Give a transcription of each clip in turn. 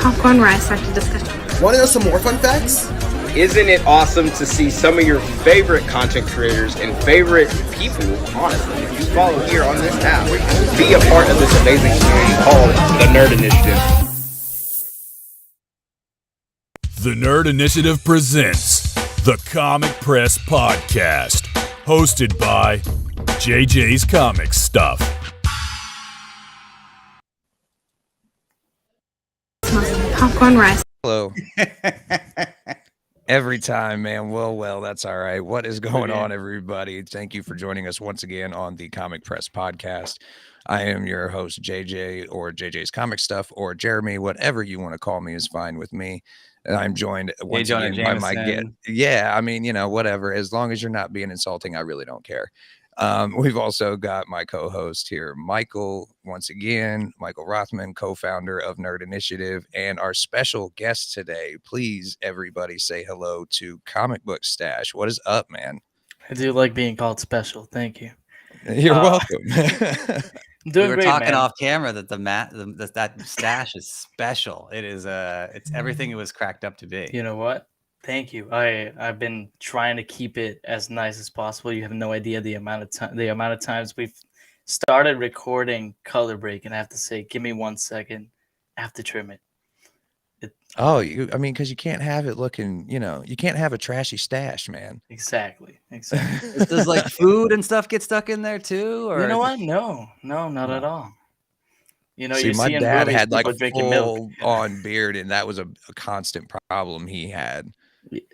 popcorn rice after discussion. Want to know some more fun facts? Isn't it awesome to see some of your favorite content creators and favorite people, honestly, if you follow here on this app, be a part of this amazing community called the Nerd Initiative. The Nerd Initiative presents the Comic Press Podcast, hosted by JJ's Comic Stuff. Smells like popcorn rice. Hello. Every time, man. Well, that's all right. What is going on, everybody? Thank you for joining us once again on the Comic Press Podcast. I am your host, JJ, or JJ's Comic Stuff, or Jeremy. Whatever you want to call me is fine with me. And I'm joined once again by my guest. Yeah, I mean, whatever. As long as you're not being insulting, I really don't care. We've also got my co-host here, Michael, once again, Michael Rothman, co-founder of Nerd Initiative, and our special guest today. Please, everybody, say hello to ComicBookStache. What is up, man? I do like being called special. Thank you. You're welcome. Doing we were great, talking man. off camera that that stash is special. It is it's everything it was cracked up to be. You know what? Thank you. I've been trying to keep it as nice as possible. You have no idea the amount of times we've started recording color break, and I have to say, give me 1 second. I have to trim it. Because you can't have it looking, you can't have a trashy stash, man. Exactly. Does like food and stuff get stuck in there too? Or You know what? No, not at all. See, you my see in dad movies had like people a drinking milk. full-on beard, and that was a constant problem he had.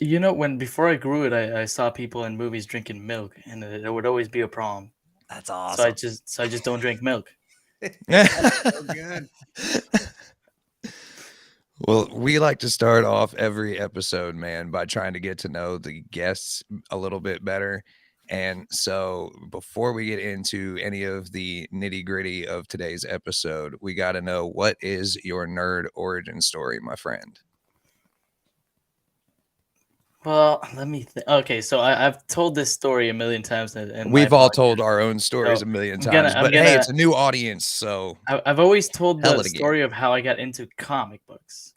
Before I grew it, I saw people in movies drinking milk, and it would always be a problem. That's awesome. So I just don't drink milk. That's so good. Well, we like to start off every episode, man, by trying to get to know the guests a little bit better. And so before we get into any of the nitty gritty of today's episode, we got to know, what is your nerd origin story, my friend? Well, let me think. Okay, so I've told this story a million times. And We've all told our own stories a million times, but hey, it's a new audience, so I've always told tell the it again. story of how I got into comic books,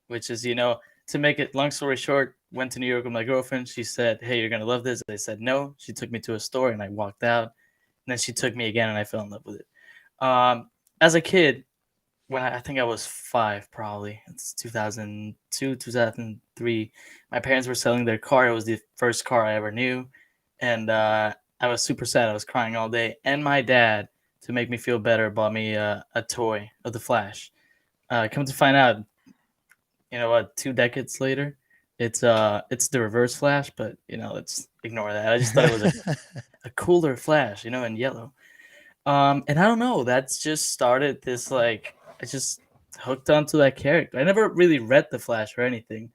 which is, to make it long story short, went to New York with my girlfriend. She said, "Hey, you're gonna love this." I said no. She took me to a store, and I walked out. And then she took me again, and I fell in love with it. As a kid, when I think I was 5, probably it's 2002, 2003. My parents were selling their car. It was the first car I ever knew, and I was super sad. I was crying all day. And my dad, to make me feel better, bought me a toy of the Flash. Come to find out, 2 decades later, it's the Reverse Flash. But let's ignore that. I just thought it was a cooler Flash, in yellow. And I don't know. That's just started this I just hooked onto that character. I never really read the Flash or anything,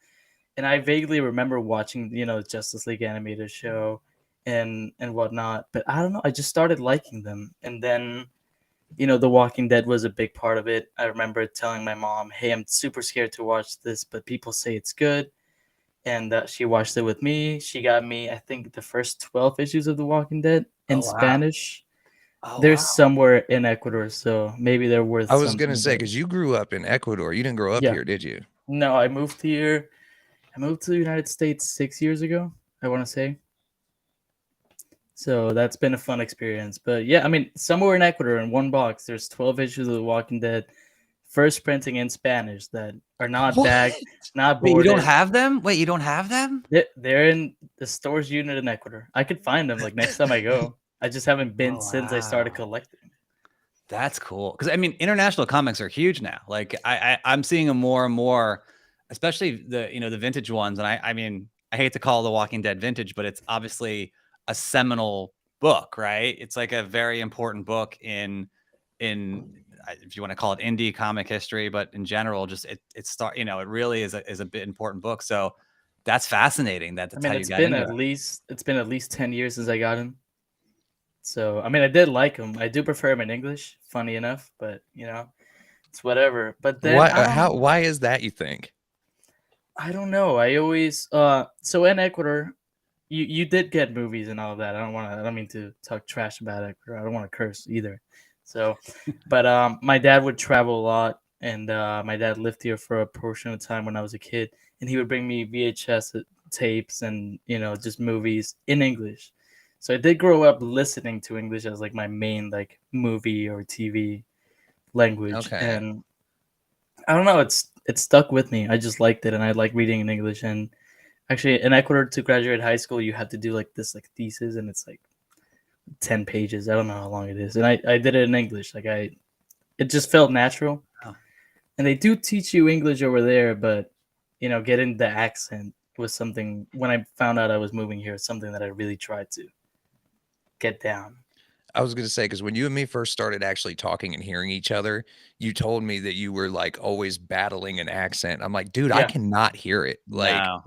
and I vaguely remember watching Justice League animated show and whatnot. But I don't know. I just started liking them, and then The Walking Dead was a big part of it. I remember telling my mom, "Hey, I'm super scared to watch this, but people say it's good," and she watched it with me. She got me, I think, the first 12 issues of The Walking Dead in Spanish. They're somewhere in Ecuador, so maybe they're worth. I was gonna say, because you grew up in Ecuador, you didn't grow up here, did you? No, I moved here. I moved to the United States 6 years ago, I want to say. So that's been a fun experience. But yeah, I mean, somewhere in Ecuador, in one box, there's 12 issues of The Walking Dead, first printing in Spanish, that are not bagged, not boarded. Wait, you don't have them? Wait, you don't have them? They're in the storage unit in Ecuador. I could find them next time I go. I just haven't been since I started collecting. That's cool. Because international comics are huge now. Like I'm seeing them more and more, especially the vintage ones. And I hate to call The Walking Dead vintage, but it's obviously a seminal book, right? It's like a very important book in if you want to call it indie comic history, but in general, just it really is a bit important book. So that's fascinating. That's how you got into it. It's been at least 10 years since I got him. So, I did like him. I do prefer him in English, funny enough, but, it's whatever. But then why is that, you think? I don't know. I always so in Ecuador, you did get movies and all of that. I don't mean to talk trash about Ecuador. I don't want to curse either. So, but my dad would travel a lot, and my dad lived here for a portion of time when I was a kid, and he would bring me VHS tapes and just movies in English. So I did grow up listening to English as like my main like movie or TV language, Okay. and I don't know, it stuck with me. I just liked it, and I like reading in English. And actually, in Ecuador, to graduate high school, you have to do like this like thesis, and it's like 10 pages. I don't know how long it is, and I did it in English. Like it just felt natural. Oh. And they do teach you English over there, but getting the accent was something. When I found out I was moving here, it's something that I really tried to get down. I was going to say, because when you and me first started actually talking and hearing each other, you told me that you were like always battling an accent. I'm like, dude, I Yeah. cannot hear it. Like, No.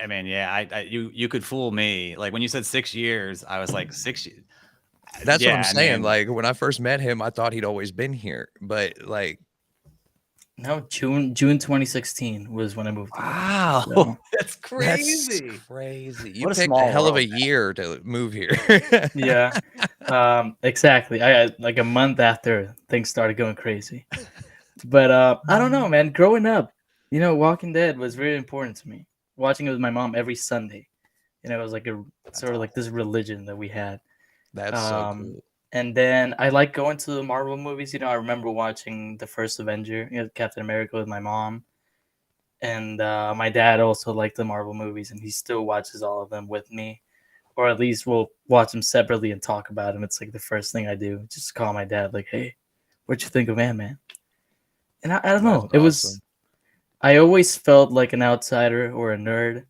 I mean, yeah, you could fool me. Like when you said 6 years, I was like 6 years. that's what Yeah, I'm I saying. mean- Like when I first met him, I thought he'd always been here, but like, No, June 2016 was when I moved here. Wow, So, that's crazy. that's crazy. You What a picked a small hell of a world, man. year to move here. yeah, exactly. I like a month after things started going crazy. But I don't know, man. Growing up, Walking Dead was very important to me. Watching it with my mom every Sunday. It was like a sort of like this religion that we had. That's so cool. And then I like going to the Marvel movies. I remember watching the first Avenger, Captain America, with my mom. And my dad also liked the Marvel movies, and he still watches all of them with me. Or at least we'll watch them separately and talk about them. It's like the first thing I do. Just call my dad, like, hey, what'd you think of Ant-Man? And I don't know. That's It was, awesome. I always felt like an outsider or a nerd,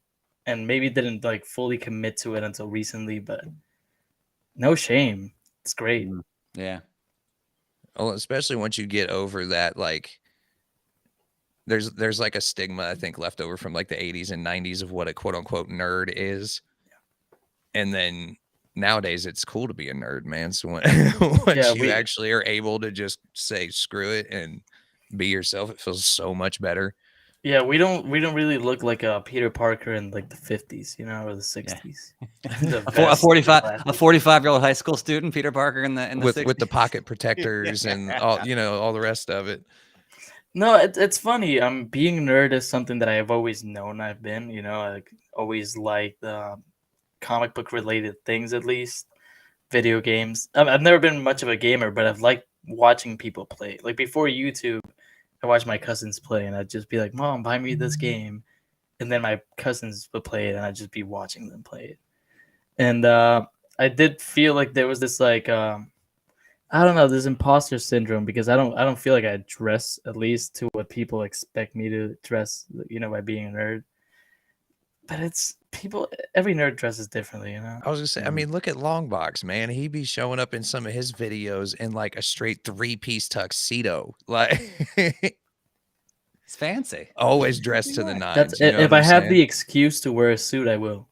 and maybe didn't like fully commit to it until recently, but no shame. It's great. Yeah. Well, especially once you get over that, like there's like a stigma, I think, left over from like the 80s and 90s of what a quote unquote nerd is. And then nowadays it's cool to be a nerd, man. So once you actually are able to just say screw it and be yourself, it feels so much better. Yeah, we don't really look like a Peter Parker in like the 50s, or the 60s. A 45-year-old high school student, Peter Parker in the with 60s. the pocket protectors and all the rest of it. No, it's funny. Being a nerd is something that I've always known I've been. I always liked comic book related things, at least video games. I've never been much of a gamer, but I've liked watching people play. Like before YouTube, I watched my cousins play, and I'd just be like, "Mom, buy me this game," and then my cousins would play it, and I'd just be watching them play it. And I did feel like there was this like I don't know, this imposter syndrome, because I don't feel like I dress at least to what people expect me to dress, by being a nerd. But it's every nerd dresses differently, I was gonna say, I mean, look at Longbox, man. He be showing up in some of his videos in like a straight 3-piece tuxedo. Like It's fancy. Always dressed to the nines. That's if I have the excuse to wear a suit, I will.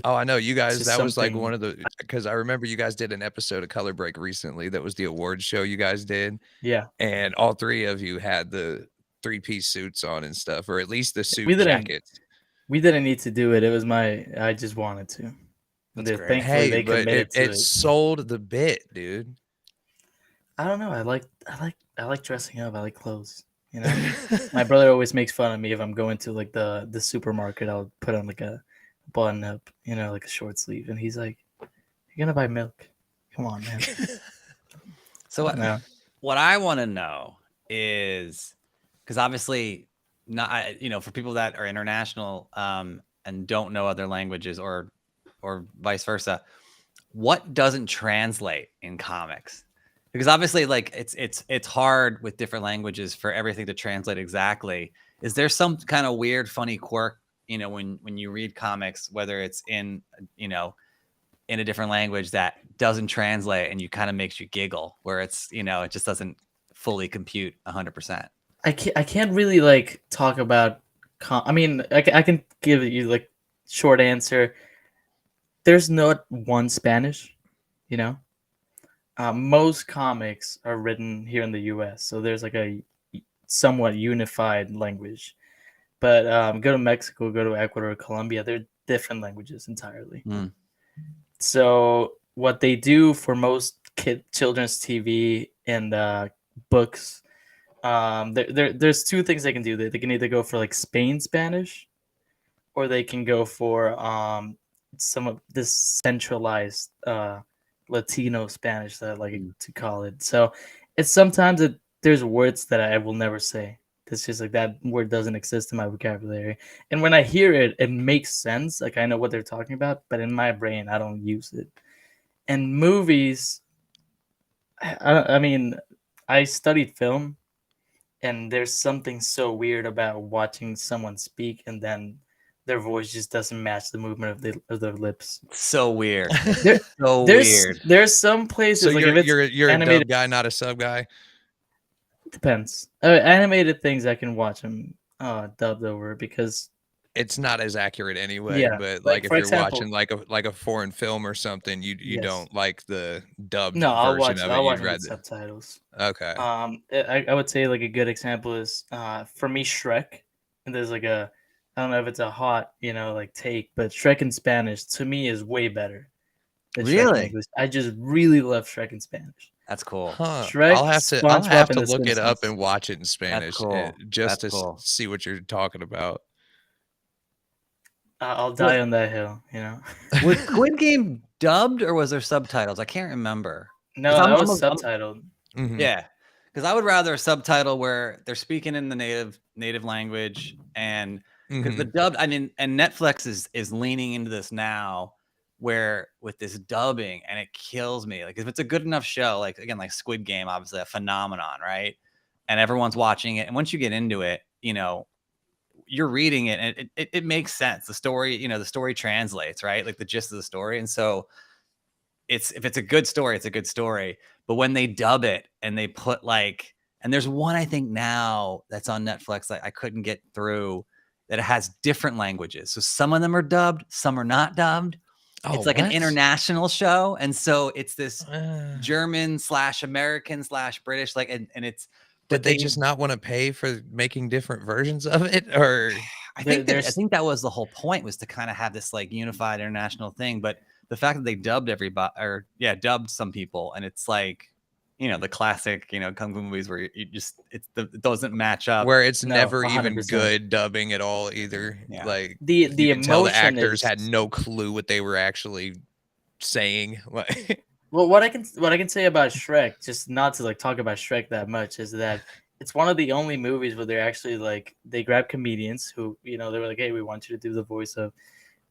Oh, I know you guys. just That was like something- one of the, because I remember you guys did an episode of Color Break recently. That was the awards show you guys did, Yeah. and all three of you had the 3-piece suits on and stuff, or at least the suit We didn't- jackets. We didn't need to do it. It was I just wanted to. That's great. Thankfully, Hey, they but committed to it sold the bit, dude. I don't know. I like dressing up. I like clothes. My brother always makes fun of me if I'm going to like the supermarket. I'll put on like a button up, like a short sleeve, and he's like, "You're gonna buy milk? Come on, man." So what I want to know is, because obviously, not for people that are international and don't know other languages or vice versa, what doesn't translate in comics? Because obviously, like it's hard with different languages for everything to translate exactly. Is there some kind of weird, funny quirk, when you read comics, whether it's in in a different language that doesn't translate and kind of makes you giggle, where it's it just doesn't fully compute 100%? I can't really like talk about. I mean, I can give you like short answer. There's not one Spanish, most comics are written here in the U.S., so there's like a somewhat unified language. But go to Mexico, go to Ecuador, Colombia, they're different languages entirely. So what they do for most children's TV and books There's two things they can do. They can either go for like Spain Spanish, or they can go for some of this centralized Latino Spanish that I like to call it. So it's sometimes there's words that I will never say. It's just like that word doesn't exist in my vocabulary. And when I hear it, it makes sense. Like I know what they're talking about, but in my brain, I don't use it. And movies, I mean, I studied film, and there's something so weird about watching someone speak and then their voice just doesn't match the movement of their lips. So weird. There, So there's weird. there's some places So like if it's you're a animated, dub guy, not a sub guy. depends. Animated things I can watch them dubbed over because It's not as accurate anyway. yeah, But like like if for you're example, watching like a foreign film or something, you yes. don't like the dubbed No, version of it. I'll watch You'd it with rather. subtitles. Okay. I would say like a good example is for me Shrek, and there's like a I don't know if it's a hot like take, but Shrek in Spanish to me is way better than Shrek in Really? English. I just really love Shrek in Spanish. That's cool. Huh. Shrek, I'll have SpongeBob, and to The look it up Simpsons. and watch it in Spanish cool. just That's to cool. see what you're talking about. I'll die on that hill. Was Squid Game dubbed or was there subtitles? I can't remember. No, 'Cause that was I'm- subtitled. Mhm. Yeah, because I would rather a subtitle where they're speaking in the native language, and because the Mhm. dubbed, I mean, and Netflix is leaning into this now, where with this dubbing, and it kills me. Like if it's a good enough show, like again, like Squid Game, obviously a phenomenon, right? And everyone's watching it, and once you get into it, you're reading it, and it makes sense. The story, the story translates, right? Like the gist of the story, and so if it's a good story, it's a good story. But when they dub it and they put and there's one I think now that's on Netflix that I couldn't get through that has different languages. So some of them are dubbed, some are not dubbed. Oh, It's like an what? international show, and so it's this Uh, German/American/British, and it's. Did But they just not want to pay for making different versions of it, or I think There's- that was the whole point, was to kind of have this like unified international thing. But the fact that they dubbed everybody, or dubbed some people, and it's like, the classic, kung fu movies where it doesn't match up. where it's No, never even 100%. good dubbing at all either? Yeah. Like The you can tell the emotion actors had is- no clue what they were actually saying. Like, Well, what I can say about Shrek, just not to like talk about Shrek that much, is that it's one of the only movies where they're actually like they grab comedians who they were like, hey, we want you to do the voice of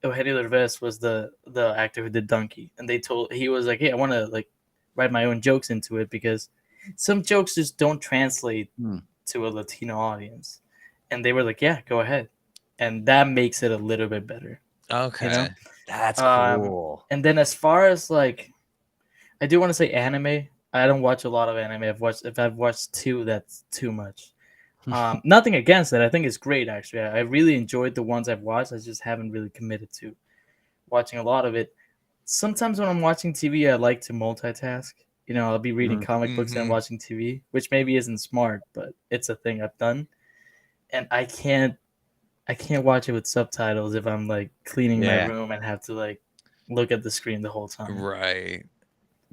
Eugenio Derbez was the actor who did Donkey, and he was like, hey, I want to like write my own jokes into it because some jokes just don't translate to a Latino audience, and they were like, yeah, go ahead, and that makes it a little bit better. okay. That's Um, cool. And then as far as like, I do want to say anime. I don't watch a lot of anime. If I've watched two, that's too much. Nothing against it. I think it's great actually. I really enjoyed the ones I've watched. I just haven't really committed to watching a lot of it. Sometimes when I'm watching TV, I like to multitask. I'll be reading comic books and Mhm. watching TV, which maybe isn't smart, but it's a thing I've done. And I can't watch it with subtitles if I'm like cleaning my Yeah. room and have to like look at the screen the whole time. Right.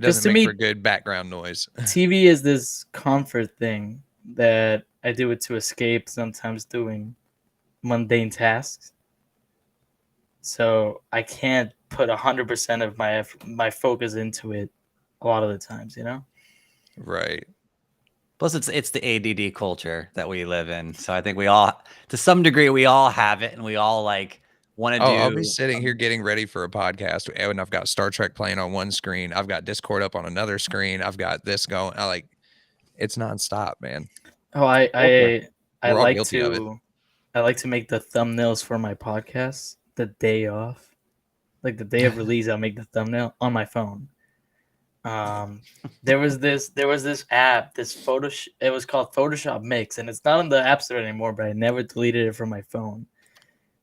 'Cause Doesn't to make me- for good background noise. TV is this comfort thing that I do it to escape sometimes doing mundane tasks. So I can't put 100% of my focus into it a lot of the times, Right. Plus, it's the ADD culture that we live in. So I think we all, to some degree, we all have it, and we all like want to do. I'll be sitting here getting ready for a podcast, and I've got Star Trek playing on one screen. I've got Discord up on another screen. I've got this going. It's nonstop, man. Oh, I We're all like guilty of it. I like to make the thumbnails for my podcasts the day off. Like the day of release, I'll make the thumbnail on my phone. There was this app, it was called Photoshop Mix, and it's not on the App Store anymore, but I never deleted it from my phone.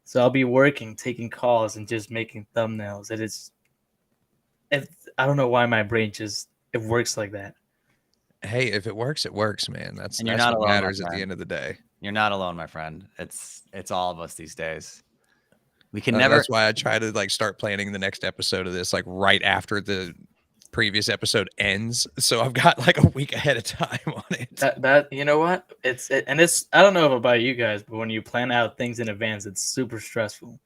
So I'll be working, taking calls, and just making thumbnails. I don't know why my brain it works like that. Hey, if it works, it works, man. That's And you're that's not what alone, my matters at the friend. end of the day. You're not alone, my friend. It's all of us these days. We can never. That's why I try to start planning the next episode of this right after the previous episode ends, so I've got like a week ahead of time on it. That you know what? It's I don't know about you guys, but when you plan out things in advance, it's super stressful.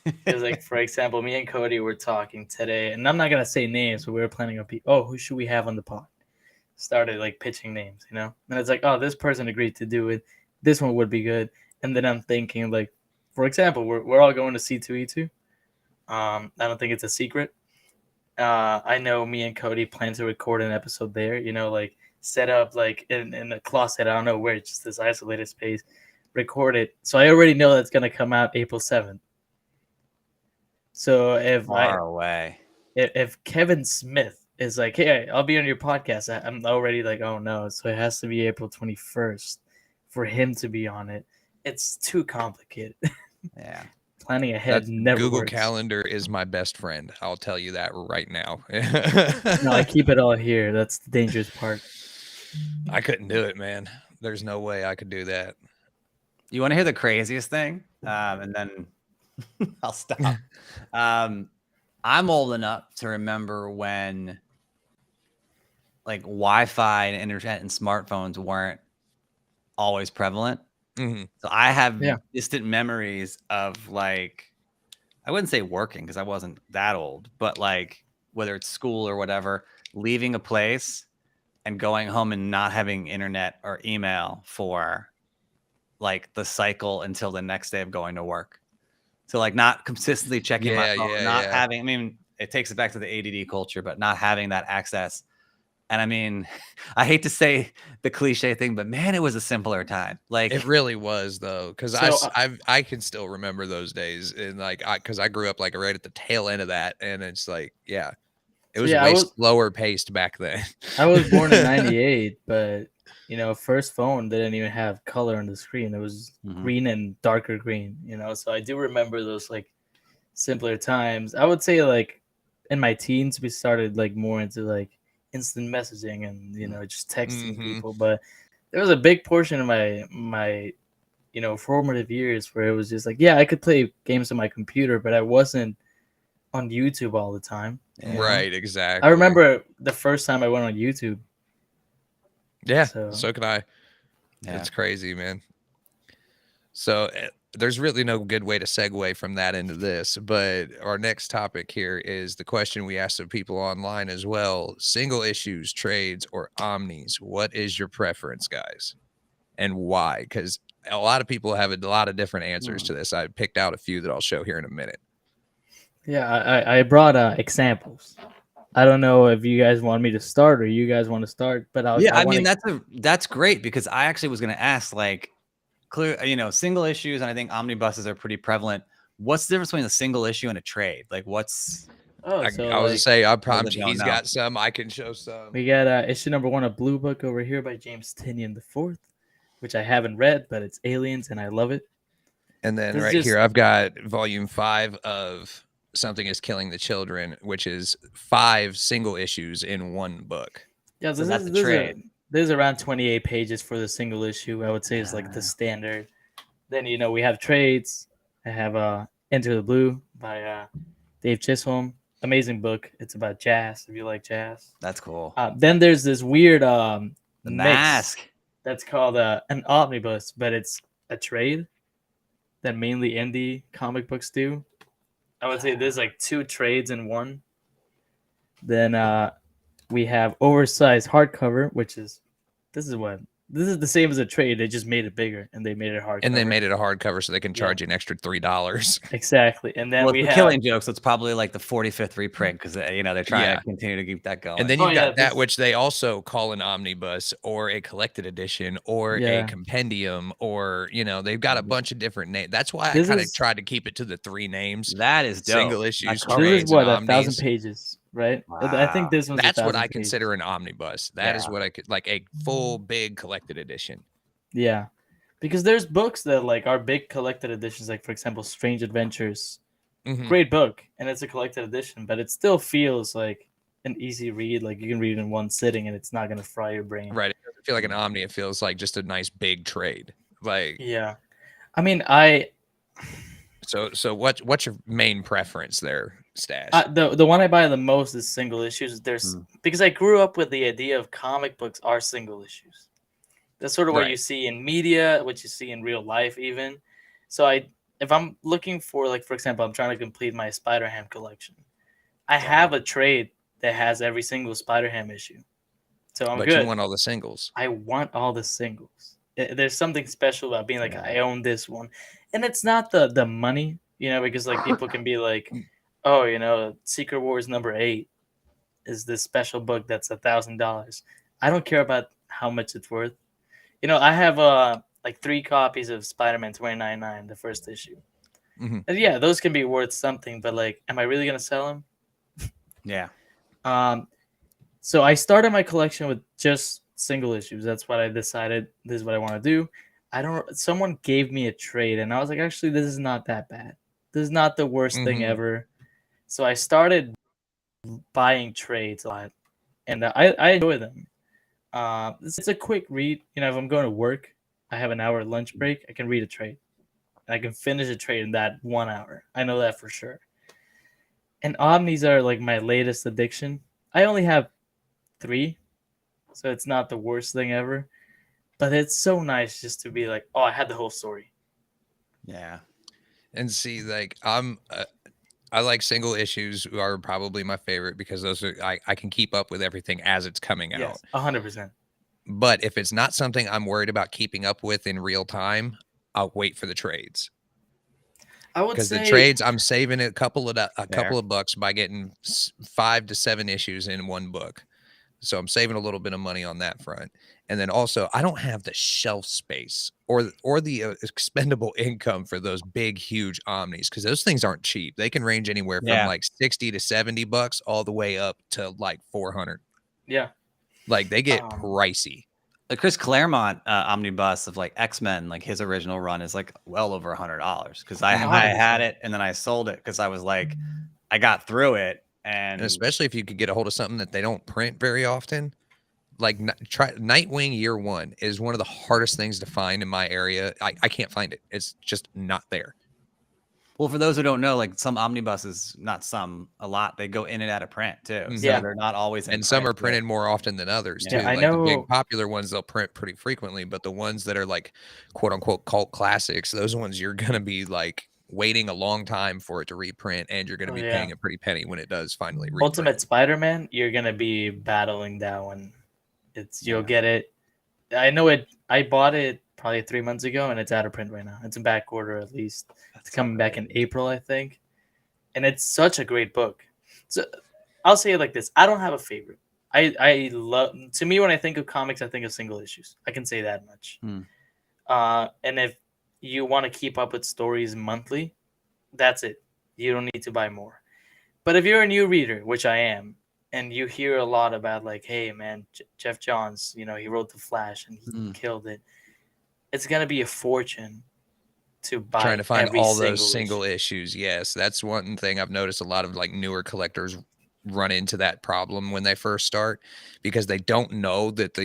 Because like for example, me and Cody were talking today, and I'm not gonna say names, but we were planning on who should we have on the pod? Started like pitching names, you know, and it's like, oh, this person agreed to do it. This one would be good, and then I'm thinking like, for example, we're all going to C2E2. I don't think it's a secret. I know me and Cody plan to record an episode there, you know, like set up like in a closet. I don't know where, it's just this isolated space, record it. So I already know that's going to come out April 7th. So Far away. If Kevin Smith is like, hey, I'll be on your podcast, I'm already like, oh no. So it has to be April 21st for him to be on it. It's too complicated. Yeah. Planning ahead never Google works. Calendar is my best friend. I'll tell you that right now. No, I keep it all here. That's the dangerous part. I couldn't do it, man. There's no way I could do that. You want to hear the craziest thing? And then I'll stop. I'm old enough to remember when like Wi-Fi and internet and smartphones weren't always prevalent. Mm-hmm. So I have distant memories of like, I wouldn't say working because I wasn't that old, but like whether it's school or whatever, leaving a place and going home and not having internet or email for like the cycle until the next day of going to work. So like not consistently checking my phone, having, I mean, it takes it back to the ADD culture, but not having that access. And I mean, I hate to say the cliche thing, but man, it was a simpler time. Like it really was though. Cause So, I can still remember those days. And like, cause I grew up like right at the tail end of that. And it's like, yeah, it was way slower paced back then. I was born in 98, but you know, first phone didn't even have color on the screen. It was green and darker green, you know? So I do remember those like simpler times. I would say like in my teens, we started like more into like instant messaging and, you know, just texting people. But there was a big portion of my, you know, formative years where it was just like, yeah, I could play games on my computer, but I wasn't on YouTube all the time. Right, exactly. I remember the first time I went on YouTube. Yeah, so can I. Yeah. It's crazy, man. So there's really no good way to segue from that into this, but our next topic here is the question we asked of people online as well. Single issues, trades, or omnis. What is your preference, guys? And why? Because a lot of people have a lot of different answers to this. I picked out a few that I'll show here in a minute. Yeah, I brought examples. I don't know if you guys want me to start or you guys want to start, but I mean that's great because I actually was going to ask like clear, you know, single issues, and I think omnibuses are pretty prevalent. What's the difference between a single issue and a trade? Like what's I was gonna say I promise you he's got some. I can show some. We got issue number 1 of Blue Book over here by James Tynion IV, which I haven't read, but it's aliens and I love it. And then here I've got volume 5 of Something is Killing the Children, which is 5 single issues in one book. Yeah, so that's the trade. There's around 28 pages for the single issue. I would say is like the standard. Then, you know, we have trades. I have Enter the Blue by Dave Chisholm. Amazing book. It's about jazz, if you like jazz. That's cool. Then there's this weird the mask that's called an omnibus, but it's a trade that mainly indie comic books do. I would say there's like 2 trades in one. Then we have oversized hardcover, which is this is the same as a trade. They just made it bigger and they made it hardcover. And they made it a hardcover so they can charge you an extra $3. Exactly. And then we have Killing Jokes. It's probably like the 45th reprint because you know they're trying to continue to keep that going. And then you've got that which they also call an omnibus or a collected edition or a compendium, or you know they've got a bunch of different names. That's why I kind of tried to keep it to the 3 names. That is dope. Single issues. This is what 1,000 pages. Right. Wow. I think this one's that's what I pages. consider an omnibus. That is what I could like a full big collected edition. Yeah, because there's books that like are big collected editions, like for example, Strange Adventures. Great book, and it's a collected edition, but it still feels like an easy read. Like you can read it in one sitting, and it's not gonna fry your brain. Right. It doesn't feel like an omni. It feels like just a nice big trade. Like yeah, I mean So what's your main preference there? stash? The one I buy the most is single issues. Because I grew up with the idea of comic books are single issues. That's sort of what Right. you see in media, what you see in real life, even. So if I'm looking for, like, for example, I'm trying to complete my Spider-Ham collection. I have a trade that has every single Spider-Ham issue, so I'm But good. you want all the singles. I want all the singles. There's something special about being like, I own this one, and it's not the money, because like people can be like, oh, Secret Wars #8 is this special book that's $1,000. I don't care about how much it's worth. I have like 3 copies of Spider-Man 2099, the first issue. Mhm. And yeah, those can be worth something, but like, am I really gonna sell them? Yeah. So I started my collection with just single issues. That's what I decided. This is what I want to do. Someone gave me a trade, and I was like, actually, this is not that bad. This is not the worst thing ever. So I started buying trades a lot, and I enjoy them. It's a quick read. If I'm going to work, I have an hour lunch break. I can read a trade, and I can finish a trade in that 1 hour. I know that for sure. And omnis are like my latest addiction. I only have 3, so it's not the worst thing ever. But it's so nice just to be like, oh, I had the whole story. Yeah. And see, like I like single issues are probably my favorite because those are I can keep up with everything as it's coming out. Yes, 100%. But if it's not something I'm worried about keeping up with in real time, I'll wait for the trades. I would Because say the trades, I'm saving a couple of bucks by getting 5 to 7 issues in one book. So I'm saving a little bit of money on that front. And then also, I don't have the shelf space or the expendable income for those big, huge omnis because those things aren't cheap. They can range anywhere from like 60 to 70 bucks all the way up to like 400. Yeah. Like they get pricey. The Chris Claremont omnibus of like X-Men, like his original run is like well over $100 because I had it and then I sold it because I was like, I got through it. And especially if you could get a hold of something that they don't print very often. Like try Nightwing Year One is one of the hardest things to find in my area. I can't find it. It's just not there. Well, for those who don't know, like some omnibuses, not some, a lot, they go in and out of print too. So they're not always in and some are printed more often than others too. I like know the big popular ones they'll print pretty frequently, but the ones that are like quote unquote cult classics, those ones you're gonna be like waiting a long time for it to reprint, and you're gonna be paying a pretty penny when it does finally reprint. Ultimate Spider-Man, you're gonna be battling that one. You'll get it. I know it. I bought it probably 3 months ago, and it's out of print right now. It's in back order at least. It's coming back in April, I think. And it's such a great book. So I'll say it like this: I don't have a favorite. I love. To me, when I think of comics, I think of single issues. I can say that much. And if you want to keep up with stories monthly, that's it. You don't need to buy more. But if you're a new reader, which I am, and you hear a lot about like, hey man, Jeff Johns, he wrote The Flash and he killed it. It's gonna be a fortune to buy. Trying to find all those single issues. Yes, that's one thing I've noticed. A lot of like newer collectors run into that problem when they first start because they don't know that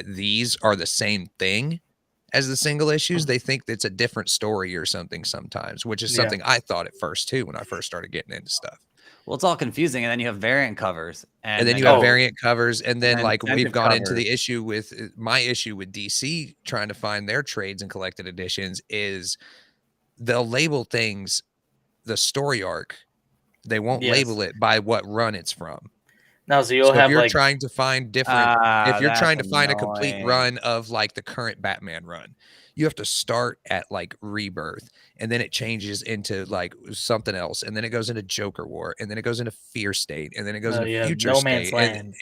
these are the same thing as the single issues. They think it's a different story or something sometimes, which is something I thought at first too when I first started getting into stuff. Well, it's all confusing, and then you have variant covers, and then you have variant covers, and then like we've gone covers. into the issue with my issue with DC trying to find their trades and collected editions is they'll label things the story arc. They won't label it by what run it's from. No, so you'll have if you're like trying to find different, if you're trying to find a annoying. complete run of like the current Batman run, you have to start at like Rebirth, and then it changes into like something else, and then it goes into Joker War, and then it goes into Fear State, and then it goes into Future State,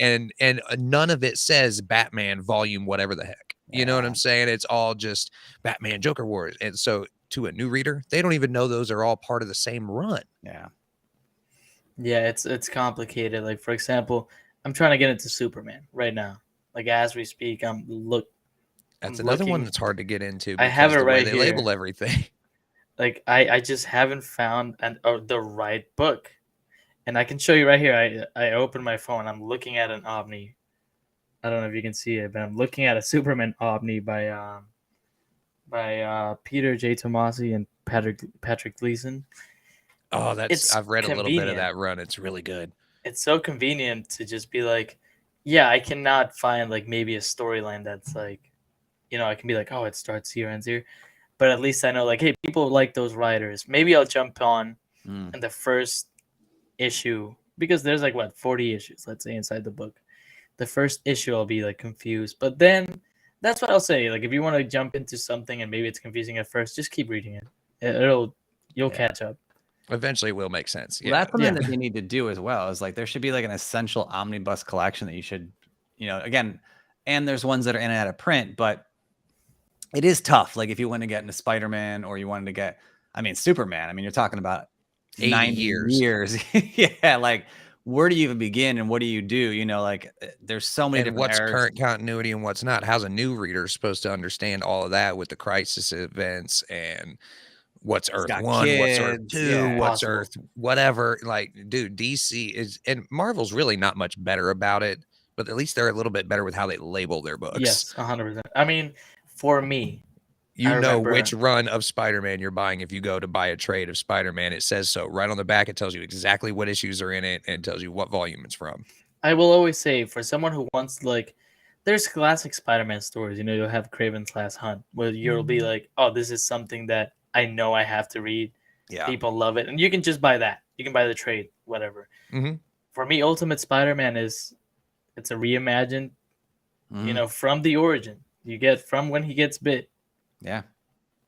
and none of it says Batman Volume whatever the heck. You know what I'm saying? It's all just Batman Joker Wars, and so to a new reader, they don't even know those are all part of the same run. Yeah, it's complicated. Like for example, I'm trying to get into Superman right now. Like as we speak, That's another one that's hard to get into. I have it right here. They label everything. Like I just haven't found the right book, and I can show you right here. I open my phone. I'm looking at an Omni. I don't know if you can see it, but I'm looking at a Superman Omni by Peter J. Tomasi and Patrick Gleason. Oh, It's I've read a little bit of convenient. that run. It's really good. It's so convenient to just be like, yeah, I cannot find like maybe a storyline that's like, I can be like, oh, it starts here, ends here, but at least I know like, hey, people like those writers. Maybe I'll jump on Mm. in the first issue because there's like what 40 issues, let's say, inside the book. The first issue I'll be like confused, but then that's what I'll say. Like if you want to jump into something and maybe it's confusing at first, just keep reading it. You'll catch up. Eventually, it will make sense. Well, Yeah. that's something Yeah. that they need to do as well. Is like there should be like an essential omnibus collection that you should, again, and there's ones that are in and out of print, but it is tough. Like if you want to get into Spider-Man or you wanted to get, Superman. You're talking about 80 90 years. Yeah, like where do you even begin and what do you do? There's so many And different what's errors. current continuity and what's not? How's a new reader supposed to understand all of that with the crisis events and what's Earth got 1, what's Earth kids, 2, yeah. what's Impossible. Earth whatever? Like, dude, DC is, and Marvel's really not much better about it, but at least they're a little bit better with how they label their books. Yes, 100%. For me, You I know remember which run of Spider-Man you're buying if you go to buy a trade of Spider-Man. It says so right on the back. It tells you exactly what issues are in it and it tells you what volume it's from. I will always say for someone who wants like, there's classic Spider-Man stories. You'll have Craven's Last Hunt where you'll be like, oh, this is something that I know I have to read. Yeah. People love it, and you can just buy that. You can buy the trade, whatever. Mhm. For me, Ultimate Spider-Man it's a reimagined, from the origin you get from when he gets bit, Yeah.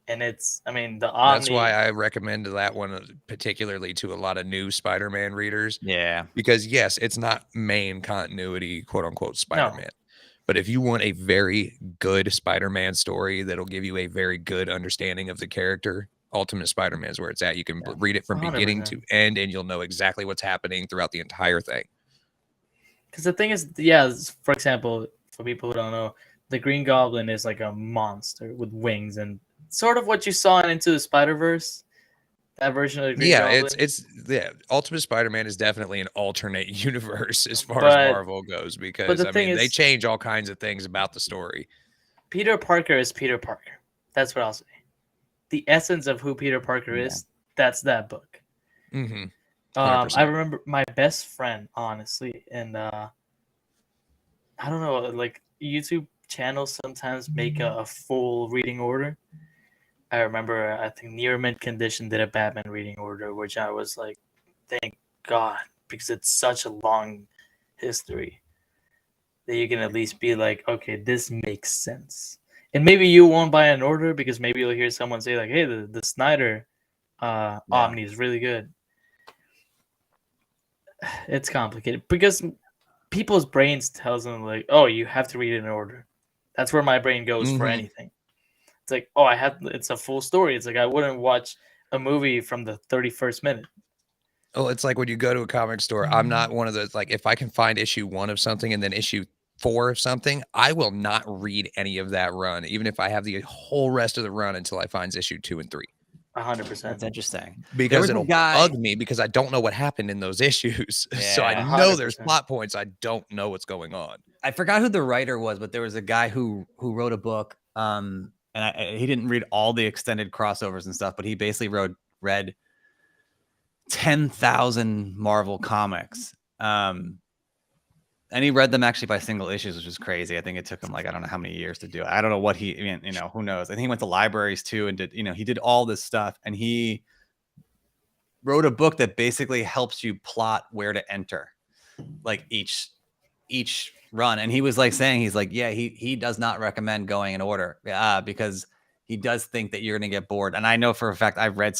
and it's the Omni. That's why I recommend that one particularly to a lot of new Spider-Man readers. Yeah. Because yes, it's not main continuity, quote unquote, Spider-Man. But if you want a very good Spider-Man story that'll give you a very good understanding of the character, Ultimate Spider-Man is where it's at. You can read it from beginning 100%. to end, and you'll know exactly what's happening throughout the entire thing. Because the thing is, yeah, for example, for people who don't know, the Green Goblin is like a monster with wings, and sort of what you saw in Into the Spider-Verse, that version of the Green Goblin. Yeah, Ultimate Spider-Man is definitely an alternate universe as far But- as Marvel goes, because the thing they is- change all kinds of things about the story. Peter Parker is Peter Parker. That's what I'll say. The essence of who Peter Parker is, that's that book. Mm-hmm. I remember my best friend, honestly, and I don't know, like YouTube channels sometimes make a full reading order. I remember, I think Near Mint Condition did a Batman reading order, which I was like, thank God, because it's such a long history that you can at least be like, okay, this makes sense. And maybe you won't buy an order because maybe you'll hear someone say like, hey, the Snyder Omni is really good. It's complicated because people's brains tells them like, oh, you have to read it in order. That's where my brain goes for anything. It's like, oh, it's a full story. It's like I wouldn't watch a movie from the 31st minute. Oh, it's like when you go to a comic store, I'm not one of those, like, if I can find issue 1 of something and then issue 4 of something, I will not read any of that run, even if I have the whole rest of the run until I find issue 2 and 3. 100%. That's interesting. Because it'll bug me because I don't know what happened in those issues. So I Yeah. know there's 100%. plot points. I don't know what's going on. I forgot who the writer was, but there was a guy who wrote a book. And he didn't read all the extended crossovers and stuff, but he basically read 10,000 Marvel comics. And he read them actually by single issues, which is crazy. I think it took him like, I don't know how many years to do it. I don't know what who knows? I think he went to libraries too and did, he did all this stuff, and he wrote a book that basically helps you plot where to enter, like each run. And he was like saying, he's like, yeah, he does not recommend going in order because he does think that you're going to get bored. And I know for a fact I've read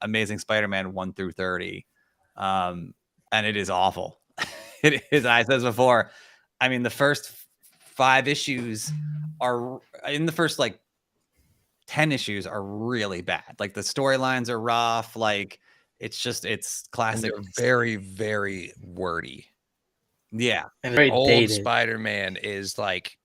Amazing Spider-Man 1 through 30. And it is awful. It is. I said this before. The first 5 issues are in the first like 10 issues are really bad. Like the storylines are rough. Like it's classic. And they're very, very wordy. Yeah. And very Old dated. Spider-Man is like,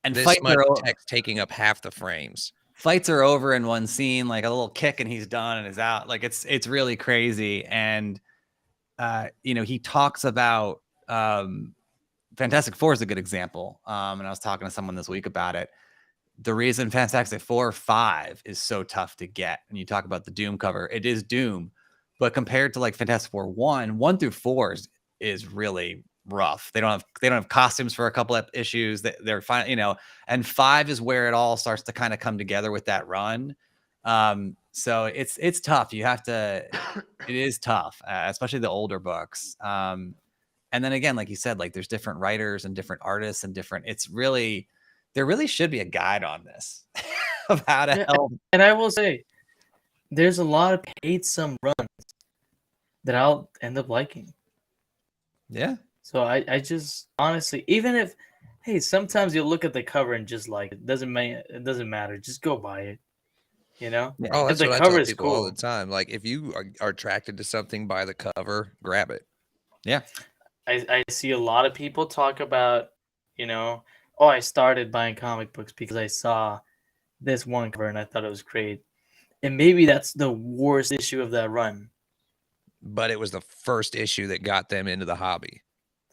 And this fights much are text taking up half the frames. Fights are over in one scene, like a little kick and he's done and is out. Like it's really crazy. And he talks about Fantastic Four is a good example. And I was talking to someone this week about it. The reason Fantastic Four 5 is so tough to get, and you talk about the Doom cover, it is Doom, But compared to like Fantastic Four 1 through 4 is really rough. They don't have costumes for a couple of issues. They're fine, you know, and 5 is where it all starts to kind of come together with that run. So it's tough. You have to, it is tough, especially the older books. And then again, like you said, like there's different writers and different artists and different, there really should be a guide on this of how to help. And I will say, there's a lot of paid some runs that I'll end up liking. Yeah. So I just honestly, even if, hey, sometimes you'll look at the cover and just like it doesn't matter. Just go buy it. You know? Yeah. Oh, If that's the what I cover tell is people all cool. the time. Like, if you are attracted to something by the cover, grab it. Yeah. I see a lot of people talk about, you know, oh, I started buying comic books because I saw this one cover and I thought it was great. And maybe that's the worst issue of that run. But it was the first issue that got them into the hobby.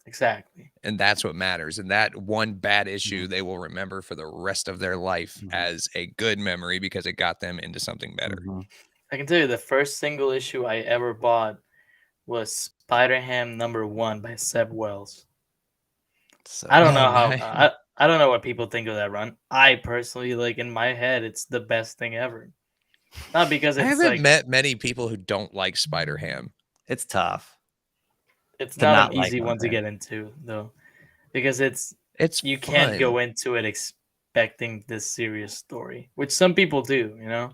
Exactly. And that's what matters. And that one bad issue they will remember for the rest of their life as a good memory because it got them into something better. I can tell you the first single issue I ever bought was Spider-Ham #1 by Seb Wells. So I don't know nice. how I don't know what people think of that run. I personally, like, in my head, it's the best thing ever. Not because I it's haven't like met many people who don't like Spider-Ham. it's tough. it's to not not an like easy one to something. get into though, because it's you fun. can't go into it expecting this serious story, which some people do, you know.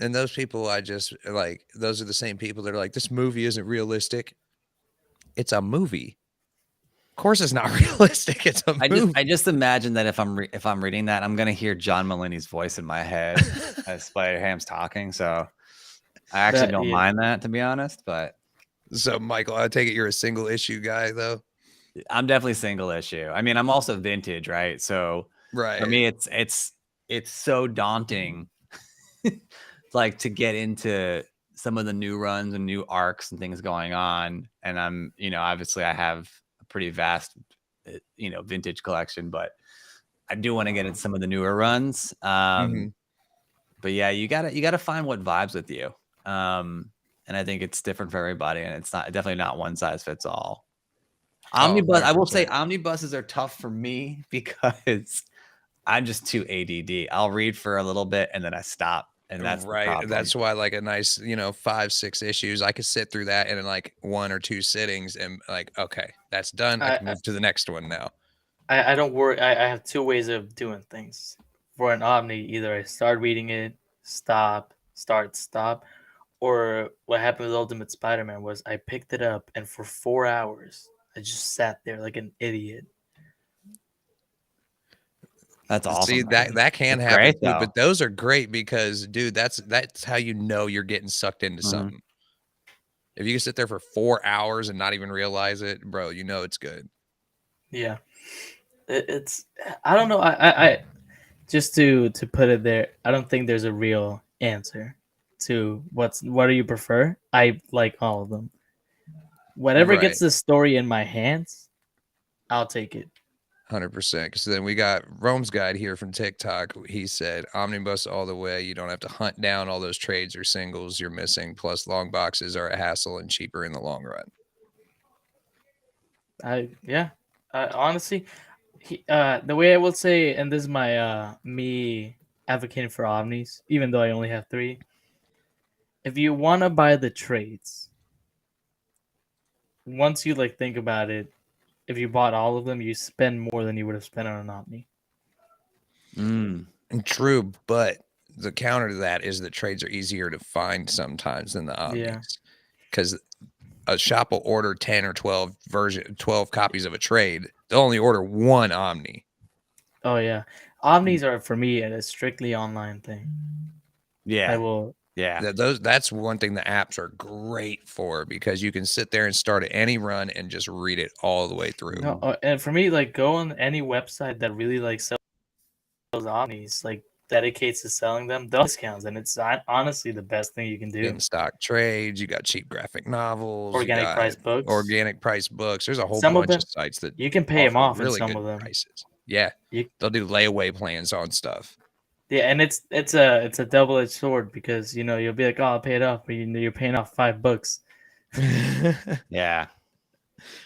And those people, I just like, those are the same people that are like, this movie isn't realistic. It's a movie. Of course, it's not realistic. It's a movie. I just imagine that if I'm reading that, I'm gonna hear John Mulaney's voice in my head as Spider-Ham's talking. So I actually don't mind that, to be honest. But so, Michael, I take it you're a single issue guy, though. I'm definitely single issue. I mean, I'm also vintage, right? So for me, it's so daunting, like to get into some of the new runs and new arcs and things going on. And I'm, you know, obviously I have a pretty vast, you know, vintage collection, but I do want to get into some of the newer runs. But yeah, you gotta find what vibes with you. And I think it's different for everybody, and it's definitely not one size fits all. Omnibus, I will say omnibuses are tough for me because I'm just too ADD. I'll read for a little bit and then I stop. And that's right. That's why, like, a nice, you know, 5-6 issues, I could sit through that in like 1 or 2 sittings and like, okay, that's done. I can move to the next one now. I don't worry. I have 2 ways of doing things. For an Omni, either I start reading it, stop, start, stop, or what happened with Ultimate Spider-Man was I picked it up and for 4 hours I just sat there like an idiot. That's awesome. See, that can happen great, too, but those are great because, dude, that's how you know you're getting sucked into something. If you can sit there for 4 hours and not even realize it, bro, you know it's good. Yeah, it's I don't know. I just to put it there, I don't think there's a real answer to what do you prefer. I like all of them. Whatever gets the story in my hands, I'll take it. 100%. Because then we got Rome's Guide here from TikTok. He said, omnibus all the way. You don't have to hunt down all those trades or singles you're missing. Plus, long boxes are a hassle and cheaper in the long run. Honestly, the way I will say, and this is my me advocating for omnis, even though I only have 3. If you want to buy the trades, once you like think about it, if you bought all of them, you spend more than you would have spent on an Omni. True, but the counter to that is that trades are easier to find sometimes than the Omnis. Because a shop will order 10 or 12 copies of a trade. They'll only order 1 Omni. Oh yeah, Omnis are for me a strictly online thing. Yeah, I will. Yeah, that's one thing the apps are great for because you can sit there and start at any run and just read it all the way through. No, and for me, like, go on any website that really like sells Omnis, like dedicates to selling them, those discounts, and it's honestly the best thing you can do. In stock trades, you got cheap graphic novels, organic price books. There's a whole bunch of sites that you can pay them off really in some good of them. prices. Yeah, they'll do layaway plans on stuff. Yeah, and it's a double-edged sword because you'll be like, oh, I'll pay it off, but you're paying off $5. Yeah.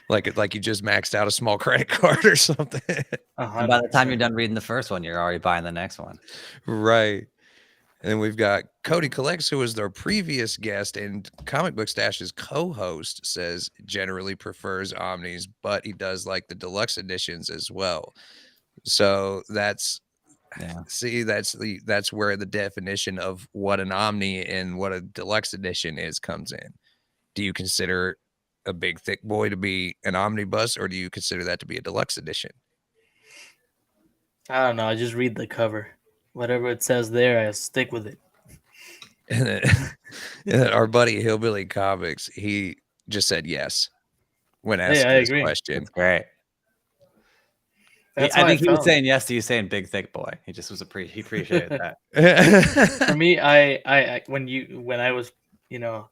like you just maxed out a small credit card or something. And by the time you're 100%. done reading the first one, you're already buying the next one. Right. And then we've got Cody Collects, who was their previous guest and Comic Book Stash's co-host, says generally prefers Omnis, but he does like the deluxe editions as well. So that's Yeah. see, that's where the definition of what an Omni and what a deluxe edition is comes in. Do you consider a big thick boy to be an omnibus, or do you consider that to be a deluxe edition? I don't know. I just read the cover. Whatever it says there, I stick with it. And then our buddy Hillbilly Comics, he just said yes when asked I this agree. question. It's great. That's I how think he was felt. saying yes to you saying big thick boy. He just was he appreciated that. For me, I when I was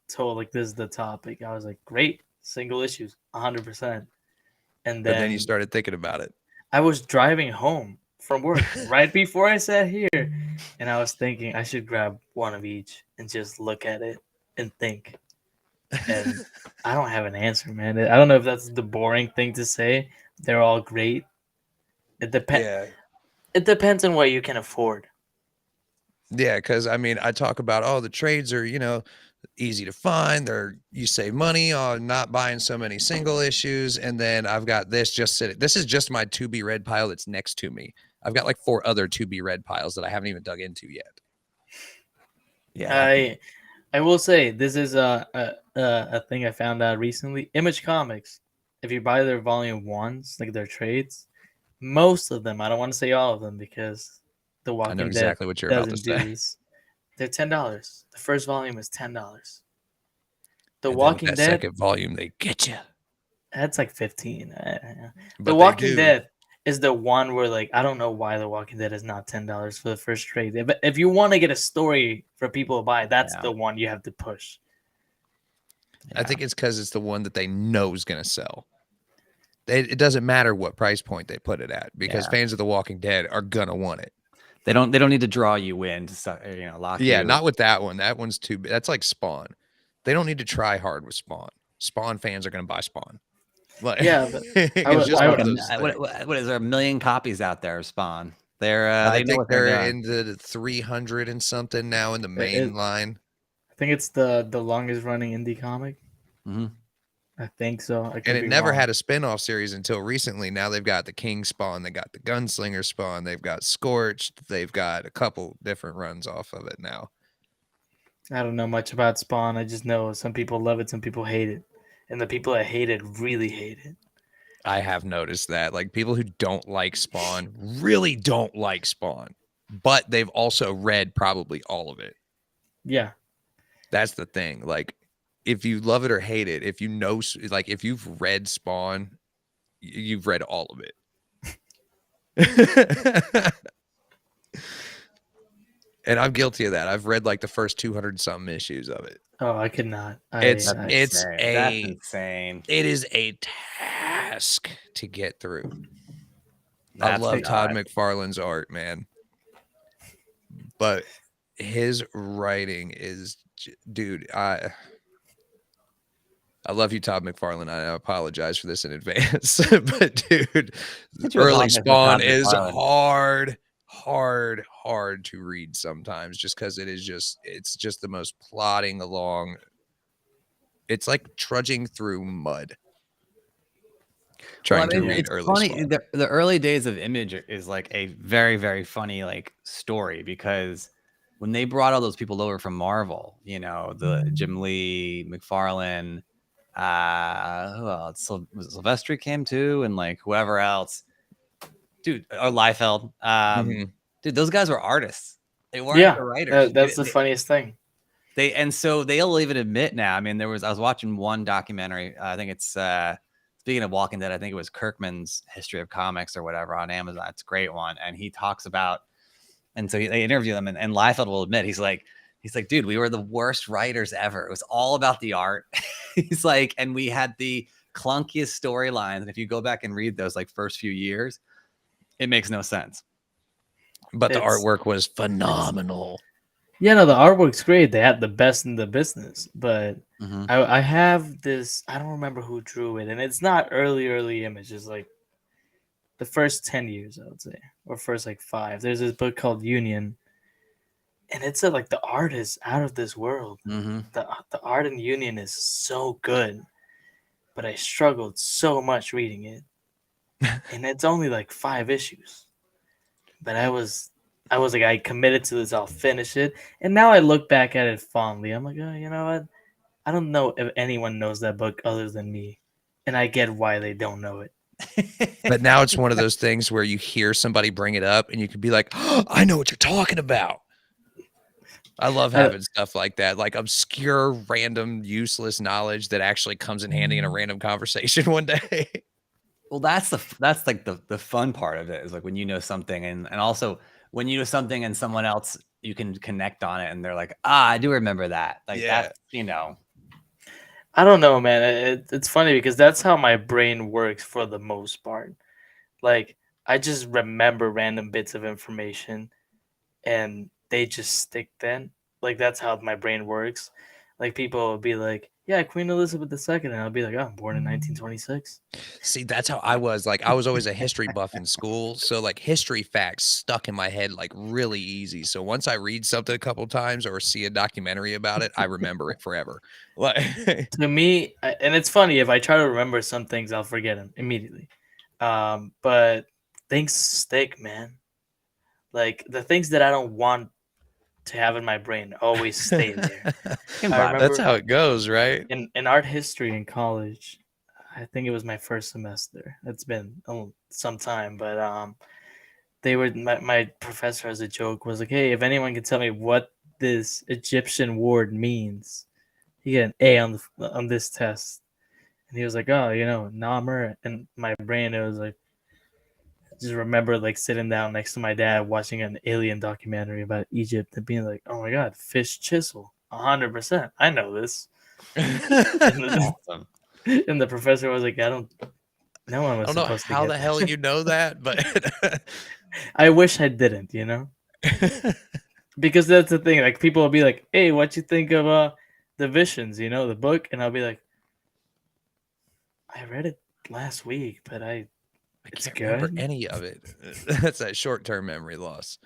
told like this is the topic, I was like, great, single issues, 100%. And But then you then started thinking about it. I was driving home from work right before I sat here, and I was thinking I should grab one of each and just look at it and think. And I don't have an answer, man. I don't know if that's the boring thing to say. They're all great. It depends. Yeah. It depends on what you can afford. Yeah, because I mean, I talk about the trades are, easy to find. You save money on not buying so many single issues. And then I've got this just sitting. This is just my to be read pile that's next to me. I've got like 4 other to be read piles that I haven't even dug into yet. Yeah. I will say this is a thing I found out recently. Image Comics, if you buy their volume 1s, like their trades, most of them, I don't want to say all of them because The Walking I know Dead exactly what you're about to doesn't do say. these. They're $10. The first volume is $10. The And then with Walking that Dead, second volume, they get you. that's like 15. But The they Walking do. Dead is the one where like I don't know why The Walking Dead is not $10 for the first trade. If you want to get a story for people to buy, that's Yeah. the one you have to push. I think it's because it's the one that they know is going to sell. It doesn't matter what price point they put it at because fans of The Walking Dead are going to want it. They don't need to draw you in to lock you. Yeah, not with that one. That one's too big. That's like Spawn. They don't need to try hard with Spawn. Spawn fans are going to buy Spawn. Like, Yeah, but it's just one of those what is there, 1 million copies out there of Spawn? They're I they know think what they're they're doing. in the 300 and something now in the main line. I think it's the longest running indie comic. Mhm. I think so. And it never had a spin-off series until recently. Now they've got the King Spawn, they got the Gunslinger Spawn, they've got Scorched, they've got a couple different runs off of it now. I don't know much about Spawn. I just know some people love it, some people hate it. And the people that hate it really hate it. I have noticed that. Like people who don't like Spawn really don't like Spawn, but they've also read probably all of it. Yeah. That's the thing. Like if you love it or hate it, if you know, like if you've read Spawn, you've read all of it. And I'm guilty of that. I've read like the first 200 something issues of it. Oh, I could not. That's That's insane. It is a task to get through. I That's love Todd God. McFarlane's art, man. But his writing is, dude, I love you, Todd McFarlane. I apologize for this in advance. But dude, early Spawn is hard to read sometimes just because it's just the most plodding along. It's like trudging through mud. Trying to read it's early funny. Spawn. The early days of Image is like a very, very funny like story because when they brought all those people over from Marvel, the Jim Lee, McFarlane, who else? Silvestri came too, and like whoever else, dude, or Liefeld, dude, those guys were artists. They weren't the writers. That's the funniest thing. So they'll even admit now. I mean, I was watching one documentary. I think it's speaking of Walking Dead, I think it was Kirkman's History of Comics or whatever on Amazon. It's a great one, and he talks about. And so they interview them, and Liefeld will admit he's like, dude, we were the worst writers ever. It was all about the art. He's like, and we had the clunkiest storylines. And if you go back and read those like first few years, it makes no sense. But the It's artwork was phenomenal. yeah, no, the artwork's great. They had the best in the business, but Mm-hmm. I have this. I don't remember who drew it, and it's not early images like the first 10 years, I would say, or first like 5. There's this book called Union, and it's like the art is out of this world. Mm-hmm. The art in Union is so good, but I struggled so much reading it, and it's only like 5 issues. But I was like, I committed to this. I'll finish it, and now I look back at it fondly. I'm like, oh, you know what? I don't know if anyone knows that book other than me, and I get why they don't know it. But now it's one of those things where you hear somebody bring it up and you can be like, oh, I know what you're talking about. I love having stuff like that, like obscure, random, useless knowledge that actually comes in handy in a random conversation one day. Well, that's like the fun part of it is like when you know something and also when you know something and someone else you can connect on it and they're like, I do remember that. Like that's, I don't know, man. It's funny because that's how my brain works for the most part. Like I just remember random bits of information, and they just stick. Then, like that's how my brain works. Like people will be like, "Yeah, Queen Elizabeth II," and I'll be like, "Oh, I'm born in 1926." See, that's how I was. Like, I was always a history buff in school. So, like, history facts stuck in my head like really easy. So, once I read something a couple times or see a documentary about it, I remember it forever. Like, To me, and it's funny if I try to remember some things, I'll forget them immediately. But things stick, man. Like the things that I don't want to have in my brain always stay there. I that's remember how it goes, right? in art history in college, I think it was my first semester. It's been some time, but they were my professor as a joke was like, "Hey, if anyone can tell me what this Egyptian word means, you get an A on this test." And he was like, "Oh, Namer." And my brain, it was like, just remember like sitting down next to my dad watching an alien documentary about Egypt and being like, "Oh my god, fish chisel, 100%. I know this." awesome. And the professor was like, "I don't. No one I was don't know supposed to how get the that." hell you know that, but I wish I didn't, because that's the thing. Like people will be like, "Hey, what you think of the Visions? The book?" And I'll be like, "I read it last week, but it's can't remember good." any of it. That's that short-term memory loss.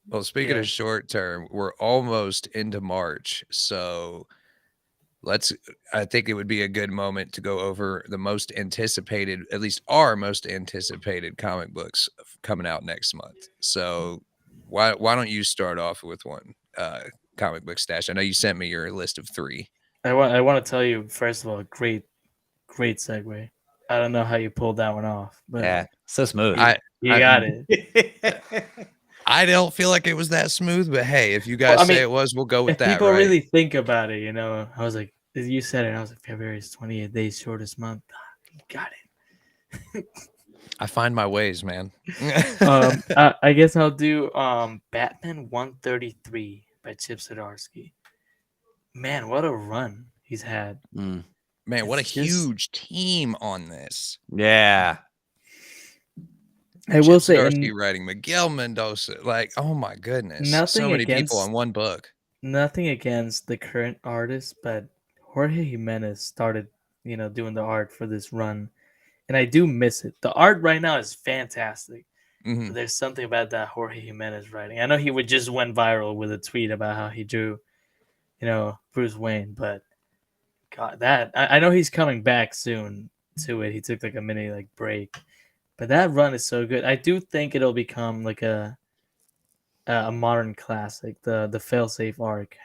Well, speaking Yeah. of short term, we're almost into March. So I think it would be a good moment to go over the most anticipated, at least our most anticipated comic books coming out next month. So why don't you start off with one, comic book stash? I know you sent me your list of 3. I want to tell you first of all, great segue. I don't know how you pulled that one off, but Yeah, so smooth. you got it. I don't feel like it was that smooth, but hey, if you Well, guys I say mean, it was, we'll go with if that, people right? really think about it, I was like, you said it, and I was like, February is 28 days shortest month. You got it. I find my ways, man. I guess I'll do Batman 133 by Chip Zdarsky. Man, what a run he's had. Mm. Man, what a It's just- huge team on this. Yeah. I will Chip say, Zdarsky writing, Miguel Mendoza, like, oh my goodness, Nothing so many people against- on one book. nothing against the current artist, but Jorge Jimenez started, doing the art for this run, and I do miss it. The art right now is fantastic. Mhm. But there's something about that Jorge Jimenez writing. I know he would just went viral with a tweet about how he drew, Bruce Wayne, but God, that I know he's coming back soon to it. He took like a mini break, but that run is so good. I do think it'll become like a modern classic. The failsafe arc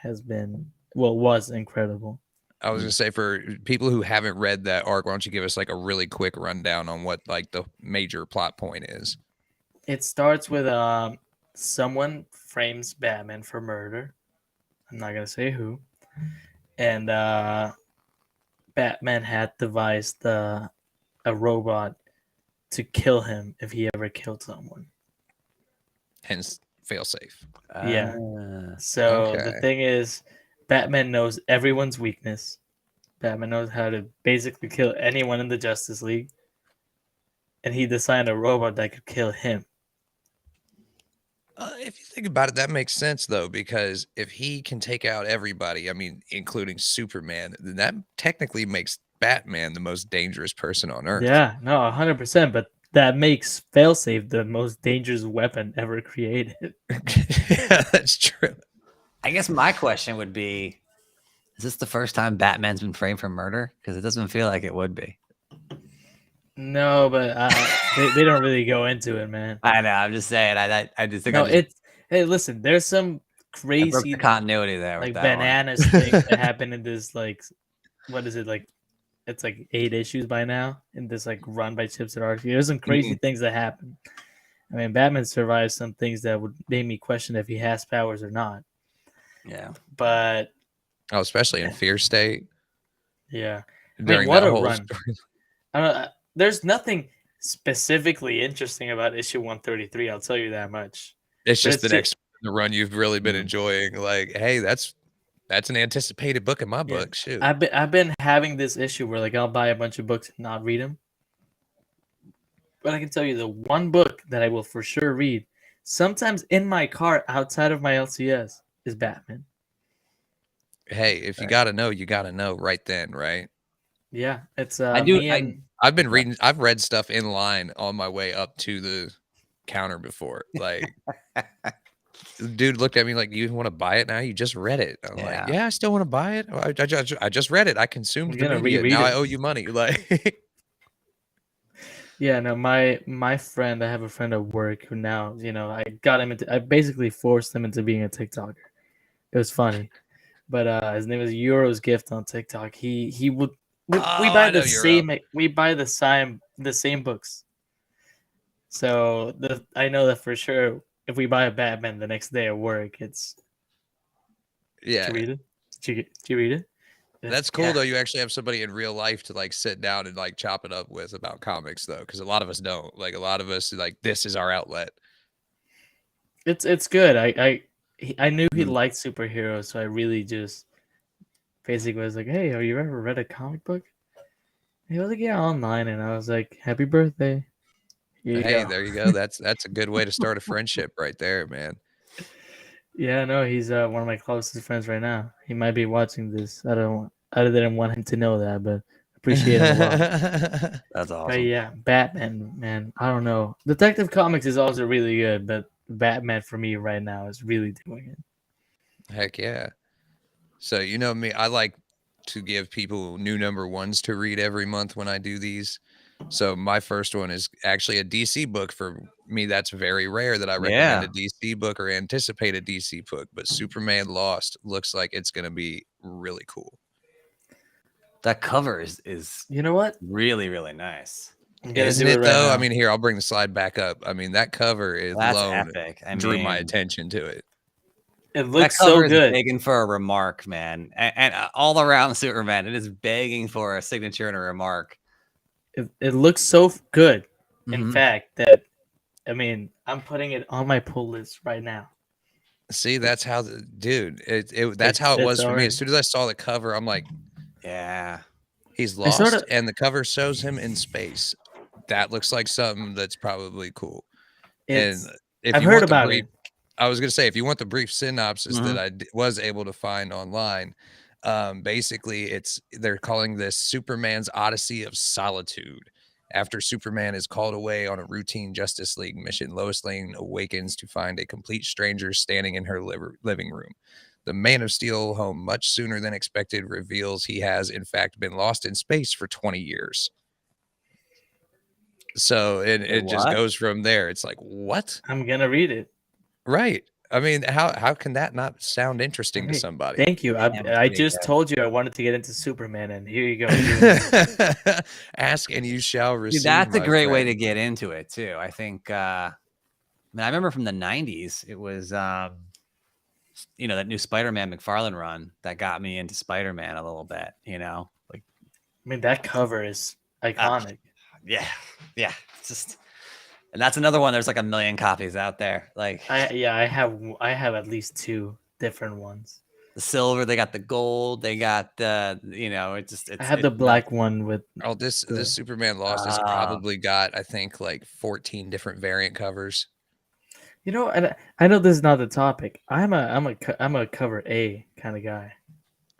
was incredible. I was gonna say, for people who haven't read that arc, why don't you give us like a really quick rundown on what like the major plot point is? It starts with someone frames Batman for murder. I'm not gonna say who, and Batman had devised a robot to kill him if he ever killed someone. Hence, fail safe. Yeah. Ah. So the Okay. thing is, Batman knows everyone's weakness. Batman knows how to basically kill anyone in the Justice League. and he designed a robot that could kill him. If you think about it, that makes sense though, because if he can take out everybody, I mean, including Superman, then that technically makes Batman the most dangerous person on Earth. Yeah, no, 100%. But that makes Failsafe the most dangerous weapon ever created. Yeah, that's true. I guess my question would be, is this the first time Batman's been framed for murder? Because it doesn't feel like it would be. No, but they don't really go into it, man. I know. I'm just saying. I just think No, I just hey, listen, there's some I broke crazy the continuity there with like that one. bananas thing that happened in this like what is it like? It's like 8 issues by now in this like run by Chips and RC. There's some crazy things that happen. I mean, Batman survived some things that would make me question if he has powers or not. Yeah. But Oh, especially in Fear State. yeah, I mean, During what that a whole run! story. I don't know, there's nothing specifically interesting about issue 133. I'll tell you that much. It's But just the next the run you've really been enjoying. Like, hey, that's an anticipated book in my book. Shoot. I've been having this issue where like I'll buy a bunch of books and not read them. But I can tell you the one book that I will for sure read, sometimes in my car outside of my LCS, is Batman. Hey, if you gotta know, you gotta know right then, right? Yeah, it's I do. I've been reading. I've read stuff in line on my way up to the counter before. Like, the dude looked at me like, "You want to buy it now? You just read it." I'm like, "Yeah, I still want to buy it. I just read it. I consumed I'm the gonna media. reread Now I it." owe you money." Like, Yeah, no, my friend, I have a friend at work who now, I basically forced him into being a TikToker. It was funny. But his name is Euro's Gift on TikTok. He would we buy I know the same books. So I know that for sure if we buy a Batman the next day at work, it's yeah, did you read it? Did you read it? that's cool though. You actually have somebody in real life to like sit down and like chop it up with about comics though, because a lot of us don't. Like, a lot of us like this is our outlet. It's good. I knew he liked superheroes, so I really just basically was like, "Hey, have you ever read a comic book?" He was like, "Yeah, online," and I was like, "Happy birthday!" Here you Hey, go. there you go. That's a good way to start a friendship right there, man. Yeah, no, he's one of my closest friends right now. He might be watching this. I didn't want him to know that, but appreciate him a lot. That's But awesome. yeah, Batman, man, I don't know. Detective Comics is also really good, but Batman for me right now is really doing it. Heck yeah. So, you know me, I like to give people new number ones to read every month when I do these. So my first one is actually a DC book. For me, that's very rare that I recommend a DC book or anticipate a DC book, but Superman Lost looks like it's going to be really cool. That cover is You know what? really, really nice. I'm gonna Isn't do it right though? now. I mean, here, I'll bring the slide back up. I mean, that cover is That's alone epic. drew my attention to it. It That looks cover so is good. begging for a remark, man. And all around Superman, it is begging for a signature and a remark. It looks so good. In Mhm. fact, that I mean, I'm putting it on my pull list right now. See, that's how the dude. That's how it was for me. As soon as I saw the cover, I'm like, Yeah. he's I sorta- lost, and the cover shows him in space. That looks like something that's probably cool. And It's if I've you heard want the about brief, it. I was gonna say, if you want the brief synopsis that I was able to find online, basically they're calling this Superman's Odyssey of Solitude. After Superman is called away on a routine Justice League mission, Lois Lane awakens to find a complete stranger standing in her living room. The Man of Steel home much sooner than expected reveals he has in fact been lost in space for 20 years. So it just goes from there. It's like, what? I'm gonna read it. Right. I mean, how can that not sound interesting to Hey, somebody? thank you. Damn, it's I pretty just good. told you I wanted to get into Superman, and here you go. Ask and you shall receive. Dude, that's a my great way friend. to get into it too. I think I remember from the 90s, it was that new Spider-Man McFarlane run that got me into Spider-Man a little bit, like I mean, that cover is iconic. yeah. It's just, and that's another one. There's like a million copies out there. Like I have at least 2 different ones. the silver, they got the gold, they got the it's I have it's the black one with Oh, this the Superman Lost has probably got, I think, like 14 different variant covers. and I know this is not the topic. I'm a cover A kind of guy.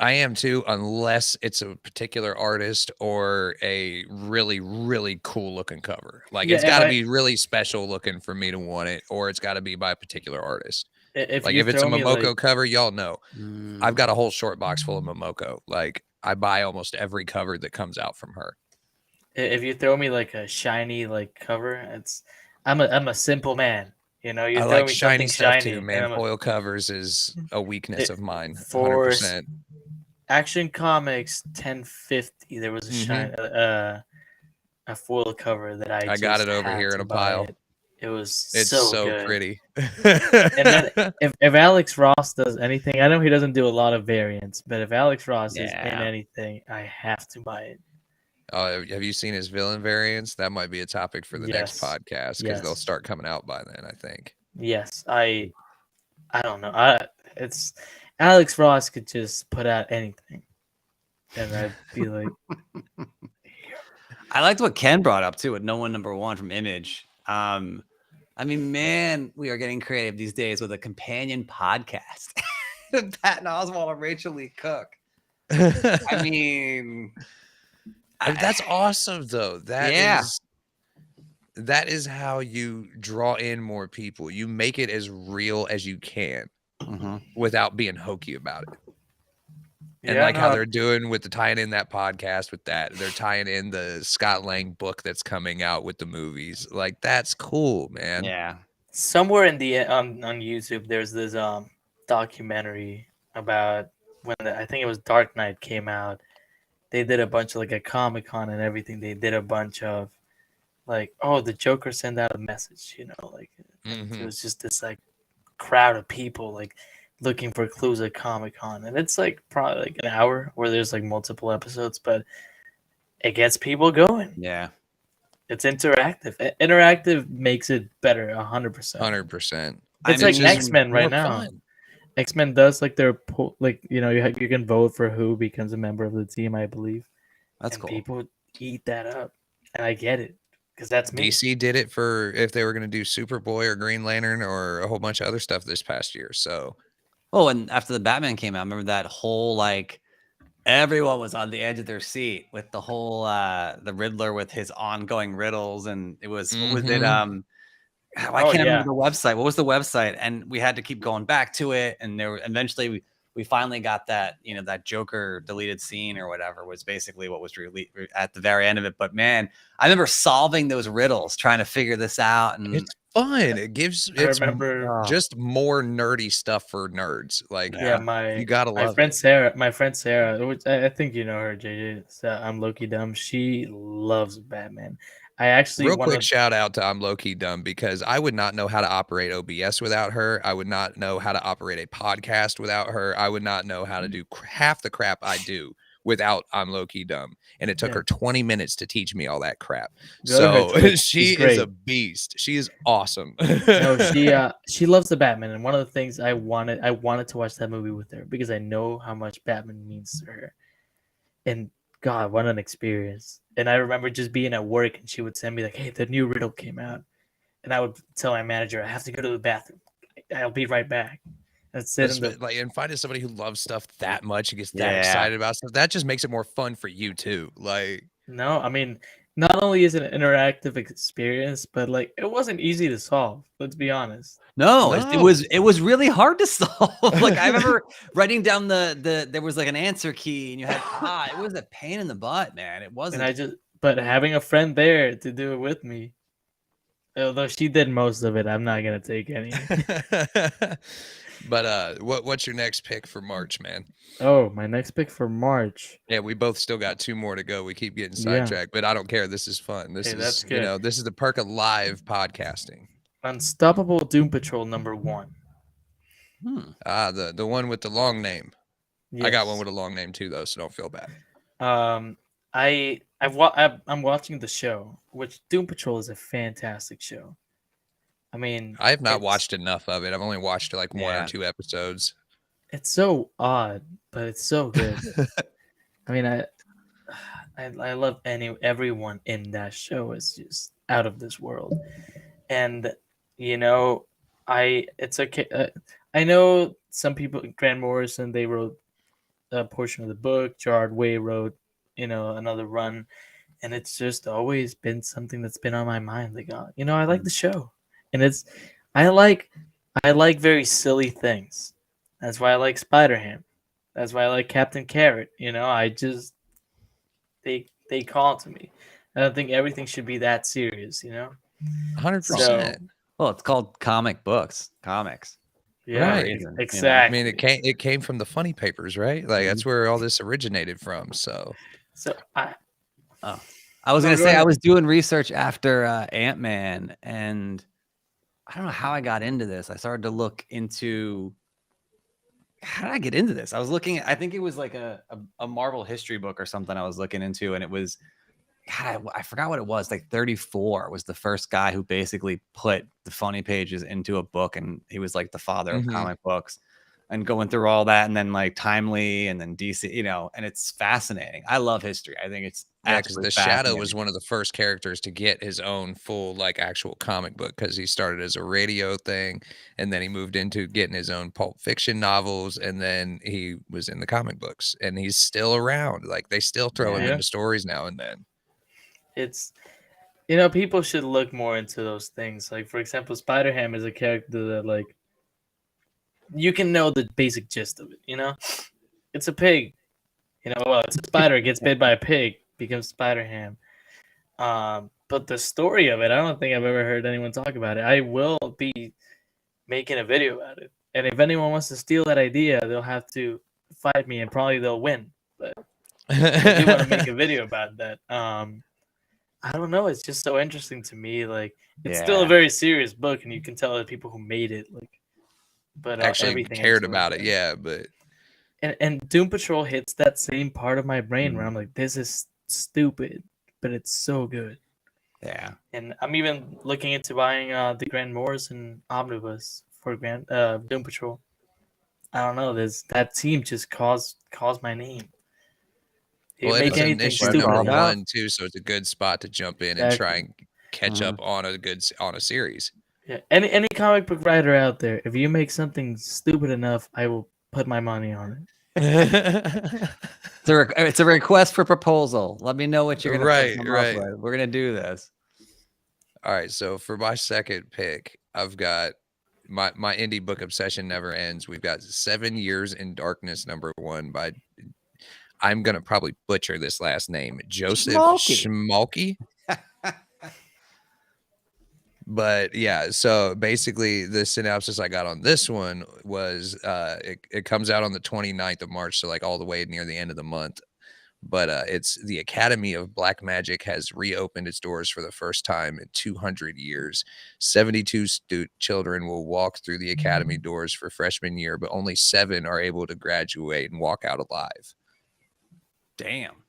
I am too, unless it's a particular artist or a really, really cool looking cover. Like it's Yeah, got to be really special looking for me to want it, or it's got to be by a particular artist. if Like you if it's a throw me Momoko cover, y'all know I've Mm. got a whole short box full of Momoko. Like I buy almost every cover that comes out from her. if you throw me like a shiny like cover, I'm a simple man. You I throw like me shiny something stuff shiny, too, and man. Foil covers is a weakness It- of mine, for 100%. Action Comics 1050. There was a foil cover that I I got just it over had here in to a buy pile. it. It was It's so so good. pretty. And then if Alex Ross does anything, I know he doesn't do a lot of variants, but if Alex Ross is in Yeah. anything, I have to buy it. Oh, have you seen his villain variants? That might be a topic for the next Yes. podcast because they'll Yes. start coming out by then, I think. Yes, I don't know. It's Alex Ross could just put out anything, and I'd be like, I liked what Ken brought up too with No One Number One from Image. I mean, man, we are getting creative these days with a companion podcast. Patton Oswalt and Rachel Lee Cook. I mean, That's awesome though. Yeah. That is how you draw in more people. You make it as real as you can Mhm. without being hokey about it. And yeah, like how no, they're doing with the tying in that podcast with that, they're tying in the Scott Lang book that's coming out with the movies. Like that's cool, man. Yeah. somewhere in the on YouTube, there's this documentary about I think it was Dark Knight came out. They did a bunch of like a Comic-Con and everything. They did a bunch of like, oh, the Joker sent out a message, like it was just this like crowd of people like looking for clues at Comic-Con, and it's like probably like an hour where there's like multiple episodes, but it gets people going. Yeah. It's interactive. Interactive makes it better, 100%. 100%. It's like X-Men right now. Fun. X-Men does like their you can vote for who becomes a member of the team, I believe. That's and cool. People eat that up, and I get it because that's me. DC did it for if they were going to do Superboy or Green Lantern or a whole bunch of other stuff this past year. So, Oh, and after the Batman came out, remember that whole like everyone was on the edge of their seat with the whole the Riddler with his ongoing riddles, and it was what was it? I can't remember the website. What was the website? And we had to keep going back to it, and eventually we finally got that that Joker deleted scene or whatever was basically what was released at the very end of it. But man, I remember solving those riddles, trying to figure this out, and it's fun. It's remember just more nerdy stuff for nerds. Like you gotta love my friend Sarah, which I think you know her, JJ. I'm Loki Dumb. She loves Batman. I actually real quick shout out to I'm Low-Key Dumb because I would not know how to operate OBS without her. I would not know how to operate a podcast without her. I would not know how to do half the crap I do without I'm Low-Key Dumb. And it took her 20 minutes to teach me all that crap. So she is a beast. She is awesome. No, she loves the Batman, and one of the things I wanted to watch that movie with her because I know how much Batman means to her. And God, what an experience. And I remember just being at work and she would send me like, hey, the new riddle came out. And I would tell my manager, I have to go to the bathroom. I'll be right back. And and finding somebody who loves stuff that much and gets that excited about stuff, that just makes it more fun for you too. Like, no, I mean, not only is it an interactive experience, but like it wasn't easy to solve. Let's be honest. No, it was really hard to solve. Like I remember writing down there was like an answer key, and you had it was a pain in the butt, man. It wasn't. And but having a friend there to do it with me, although she did most of it, I'm not gonna take any. But what's your next pick for March, man? Oh, my next pick for March. Yeah, we both still got 2 more to go. We keep getting sidetracked, but I don't care. This is fun. This is good. This is the perk of live podcasting. Unstoppable Doom Patrol #1. The one with the long name. Yes. I got one with a long name too, though, so don't feel bad. I'm watching the show, which Doom Patrol is a fantastic show. I mean, I have not watched enough of it. I've only watched like 1 or 2 episodes. It's so odd, but it's so good. I mean, I love everyone in that show is just out of this world, and you know, it's okay. I know some people, Grant Morrison, they wrote a portion of the book. Gerard Way wrote, another run, and it's just always been something that's been on my mind. Like, I like the show, and I like, I like very silly things. That's why I like Spider-Ham. That's why I like Captain Carrot. I just they call to me. I don't think everything should be that serious. 100%. Well, it's called comic books, comics. Yeah, Right. Reason, exactly. I mean, it came from the funny papers, right? Like that's where all this originated from. So I was No, gonna go say I ahead. was doing research after Ant-Man, and I don't know how I got into this. I started to look into how did I get into this? I was looking at, I think it was like a Marvel history book or something I was looking into, and it was, God, I forgot what it was. Like 34 was the first guy who basically put the funny pages into a book, and he was like the father of comic books, and going through all that, and then like Timely, and then DC, and it's fascinating. I love history. I think it's yeah, because absolutely the Shadow was fascinating. one of the first characters to get his own full like actual comic book because he started as a radio thing, and then he moved into getting his own Pulp Fiction novels, and then he was in the comic books, and he's still around. Like they still throw him Yeah. into stories now and then. It's people should look more into those things. Like, for example, Spider-Ham is a character that, like, you can know the basic gist of it. It's a pig. Well, it's a spider. It gets bit by a pig, becomes Spider-Ham. But the story of it, I don't think I've ever heard anyone talk about it. I will be making a video about it. And if anyone wants to steal that idea, they'll have to fight me, and probably they'll win. But I do want to make a video about that. I don't know. It's just so interesting to me. Like, it's still a very serious book, and you can tell the people who made it, like, but Actually everything cared into about it, yeah, but And Doom Patrol hits that same part of my brain where I'm like, this is stupid, but it's so good. Yeah. And I'm even looking into buying the Grant Morrison omnibus for Doom Patrol. I don't know. That team just calls my name. You well, it make is an anything issue stupid number enough. 1 too, so it's a good spot to jump in and try and catch up on a series. Yeah. Any comic book writer out there, if you make something stupid enough, I will put my money on it. It's a request for proposal. Let me know what you're gonna Right. with. We're gonna do this. All right, so for my second pick, I've got my indie book obsession never ends. We've got 7 Years in Darkness #1 by, I'm gonna probably butcher this last name, Joseph Schmalke. But yeah, so basically the synopsis I got on this one was it comes out on the 29th of March, so like all the way near the end of the month. But it's the Academy of Black Magic has reopened its doors for the first time in 200 years. 72 children will walk through the academy doors for freshman year, but only 7 are able to graduate and walk out alive. Damn.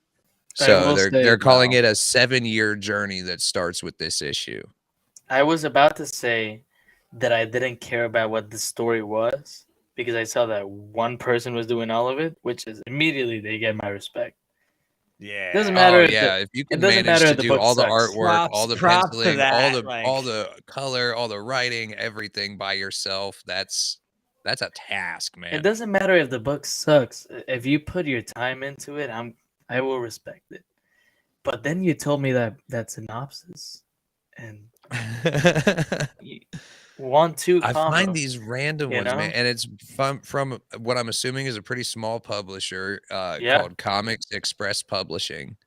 So they're calling it a 7-year journey that starts with this issue. I was about to say that I didn't care about what the story was because I saw that one person was doing all of it, which is immediately they get my respect. Yeah. It doesn't matter. If you can manage to do all the artwork, all the penciling, all the color, all the writing, everything by yourself, that's a task, man. It doesn't matter if the book sucks. If you put your time into it, I will respect it. But then you told me that synopsis, and I find these random ones, man, and it's from what I'm assuming is a pretty small publisher called Comics Express Publishing.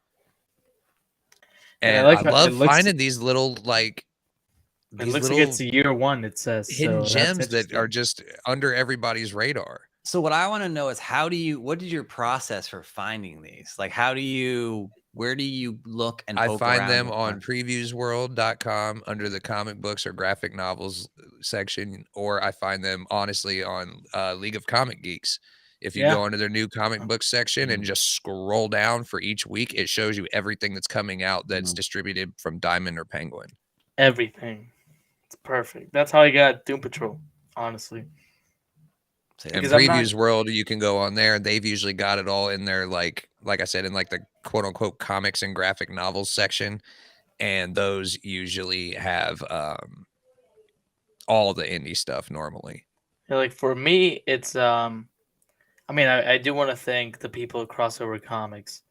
And I love finding these little like it looks like it's year 1. It says hidden gems that are just under everybody's radar. So what I want to know is what is your process for finding these? Like, where do you look and I find them on previewsworld.com under the comic books or graphic novels section, or I find them honestly on League of Comic Geeks. If you go into their new comic book section and just scroll down for each week, it shows you everything that's coming out that's distributed from Diamond or Penguin. Everything. It's perfect. That's how I got Doom Patrol, honestly. Say And Because I'm not- Previews World, you can go on there. They've usually got it all in there, like I said, in like the quote unquote comics and graphic novels section. And those usually have all the indie stuff normally. like for me, it's I mean, I do want to thank the people at Crossover Comics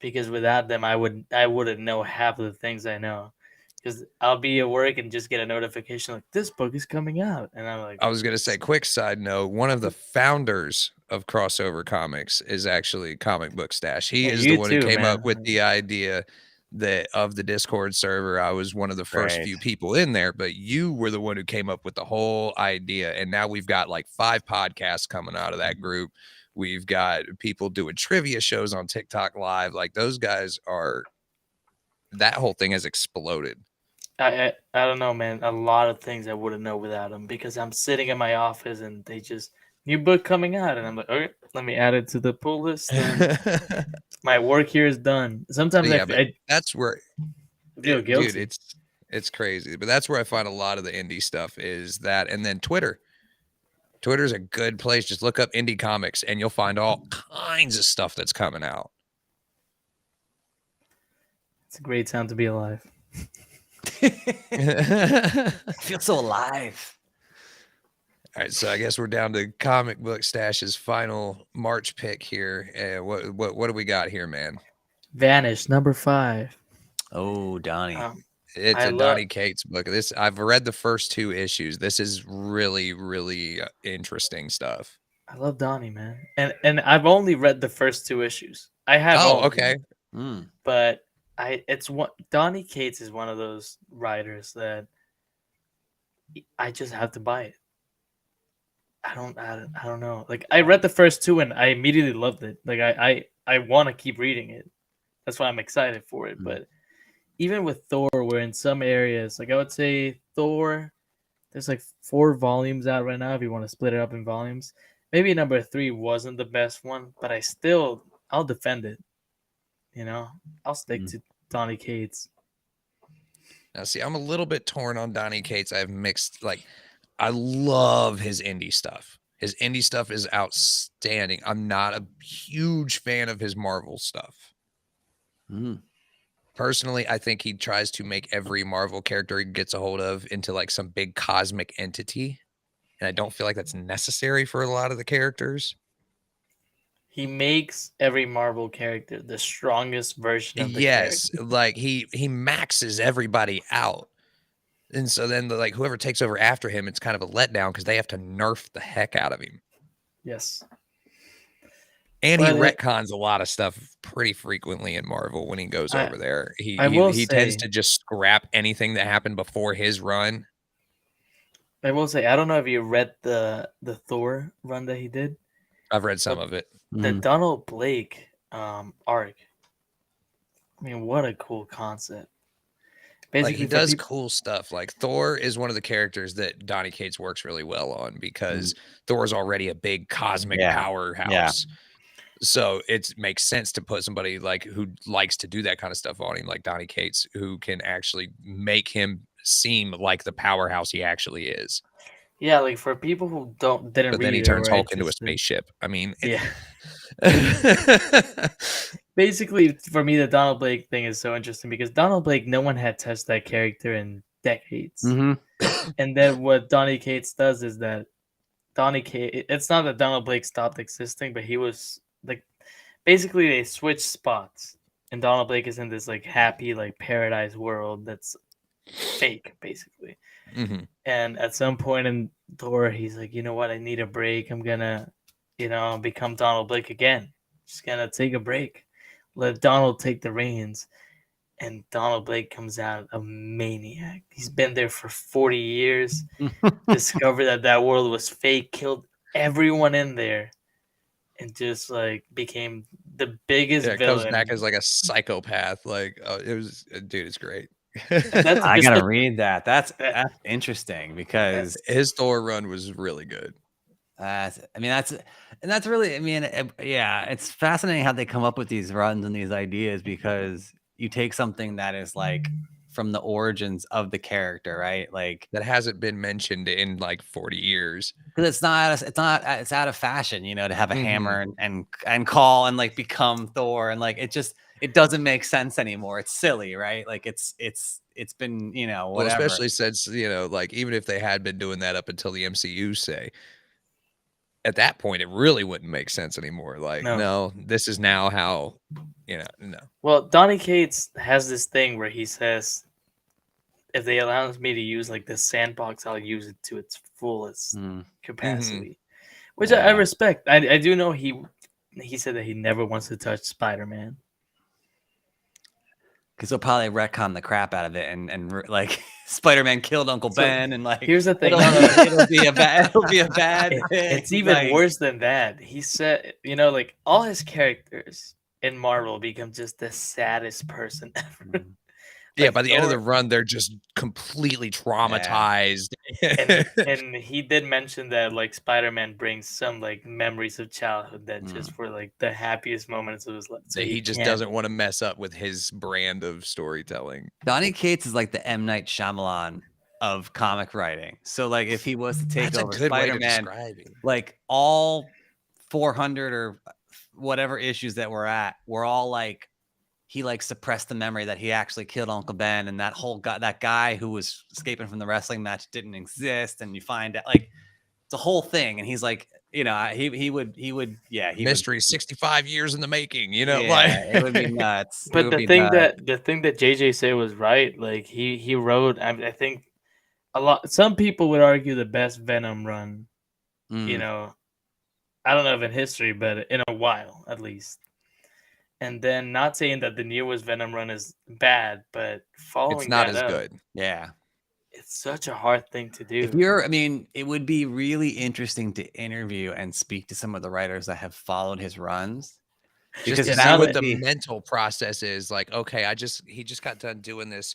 because without them, I wouldn't know half of the things I know. Because I'll be at work and just get a notification like this book is coming out, and I'm like, I was gonna say, quick side note, one of the founders of Crossover Comics is actually ComicBookStache. He Yeah, is you the one who too, came up man. with the idea that of the Discord server. I was one of the first few people in there, but you were the one who came up with the whole idea. And now we've got like 5 podcasts coming out of that group. We've got people doing trivia shows on TikTok Live. Like those guys are, that whole thing has exploded. I don't know, man. A lot of things I wouldn't know without them because I'm sitting in my office and they just new book coming out, and I'm like, okay, let me add it to the pull list. And my work here is done. Sometimes Yeah, but that's where feel guilty. dude, it's crazy. But that's where I find a lot of the indie stuff is that, and then Twitter. Twitter's a good place. Just look up indie comics and you'll find all kinds of stuff that's coming out. It's a great time to be alive. I feel so alive. All right, so I guess we're down to ComicBookStache's final March pick here. What do we got here, man? Vanish #5. Oh, Donnie. It's a Donnie Cates book. I've read the first 2 issues. This is really, really interesting stuff. I love Donnie, man, and I've only read the first 2 issues. I have. Oh, okay. But Donnie Cates is one of those writers that I just have to buy it. I don't know. Like I read the first 2 and I immediately loved it. Like I want to keep reading it. That's why I'm excited for it. But even with Thor, we're in some areas, like I would say Thor, there's like 4 volumes out right now if you want to split it up in volumes. Maybe #3 wasn't the best one, but I'll defend it. You know, I'll stick to Donnie Cates. Now, see, I'm a little bit torn on Donnie Cates. I've mixed, like, I love his indie stuff. His indie stuff is outstanding. I'm not a huge fan of his Marvel stuff. Personally, I think he tries to make every Marvel character he gets a hold of into like some big cosmic entity. And I don't feel like that's necessary for a lot of the characters. He makes every Marvel character the strongest version of the character. Like he maxes everybody out. And so then like whoever takes over after him, it's kind of a letdown because they have to nerf the heck out of him. Yes. And he retcons a lot of stuff pretty frequently in Marvel when he goes over there. He tends to just scrap anything that happened before his run. I will say, I don't know if you read the Thor run that he did. I've read some of it. The Donald Blake arc. I mean, what a cool concept. Basically, like he does cool stuff. Like Thor is one of the characters that Donnie Cates works really well on because Thor is already a big cosmic powerhouse. Yeah. So it makes sense to put somebody like who likes to do that kind of stuff on him, like Donnie Cates, who can actually make him seem like the powerhouse he actually is. Yeah, like for people who didn't read it. But then he turns Hulk into a spaceship. I mean, Basically, for me, the Donald Blake thing is so interesting because Donald Blake, no one had touched that character in decades. And then what Donnie Cates does is that it's not that Donald Blake stopped existing, but he was like, basically they switched spots. And Donald Blake is in this like happy, like paradise world that's fake, basically. And at some point in Thor, he's like, you know what? I need a break. I'm gonna, become Donald Blake again. Just gonna take a break. Let Donald take the reins. And Donald Blake comes out a maniac. He's been there for 40 years. Discovered that world was fake. Killed everyone in there. And just like became the biggest villain. Comes back as like a psychopath. Like dude, it's great. I gotta read that. That's interesting because his Thor run was really good. That's really, it's fascinating how they come up with these runs and these ideas because you take something that is like from the origins of the character, right? Like that hasn't been mentioned in like 40 years. because it's out of fashion, you know, to have a hammer Mm-hmm. and call and like become Thor, and like it doesn't make sense anymore. It's silly, right? Like it's been, you know, Well, whatever. especially since, you know, like even if they had been doing that up until the MCU, say, at that point, it really wouldn't make sense anymore. Like, No. no, this is now how, you know, no. Well, Donny Cates has this thing where he says, if they allow me to use like this sandbox, I'll use it to its fullest capacity, which I respect. I do know he said that he never wants to touch Spider-Man. Because they'll probably retcon the crap out of it, and like Spider-Man killed Uncle Ben, and like here's the thing, it'll be a bad thing. It's even like, worse than that. He said, you know, like all his characters in Marvel become just the saddest person ever. Yeah, Like by the end of the Thor- run, they're just completely traumatized. and he did mention that like Spider-Man brings some like memories of childhood that just were like the happiest moments of his life. So That he just doesn't want to mess up with his brand of storytelling. Donny Cates is like the M. Night Shyamalan of comic writing. So like if he was to take That's a over good way to Spider-Man, describe it. like all 400 or whatever issues that we're at, we're all like, he like suppressed the memory that he actually killed Uncle Ben, and that whole guy, that guy who was escaping from the wrestling match didn't exist, and you find out like it's a whole thing, and he's like, you know, he would Mystery 65 years in the making, you know, yeah, like it would be nuts. But the thing that JJ said was right. Like he wrote, I think a lot. Some people would argue the best Venom run. You know, I don't know if in history, but in a while at least. And then not saying that the newest Venom run is bad, but following it's not that as up, good. Yeah. it's such a hard thing to do. If you're, I mean, it would be really interesting to interview and speak to some of the writers that have followed his runs. Just to see what the mental process is. Like, okay, he just got done doing this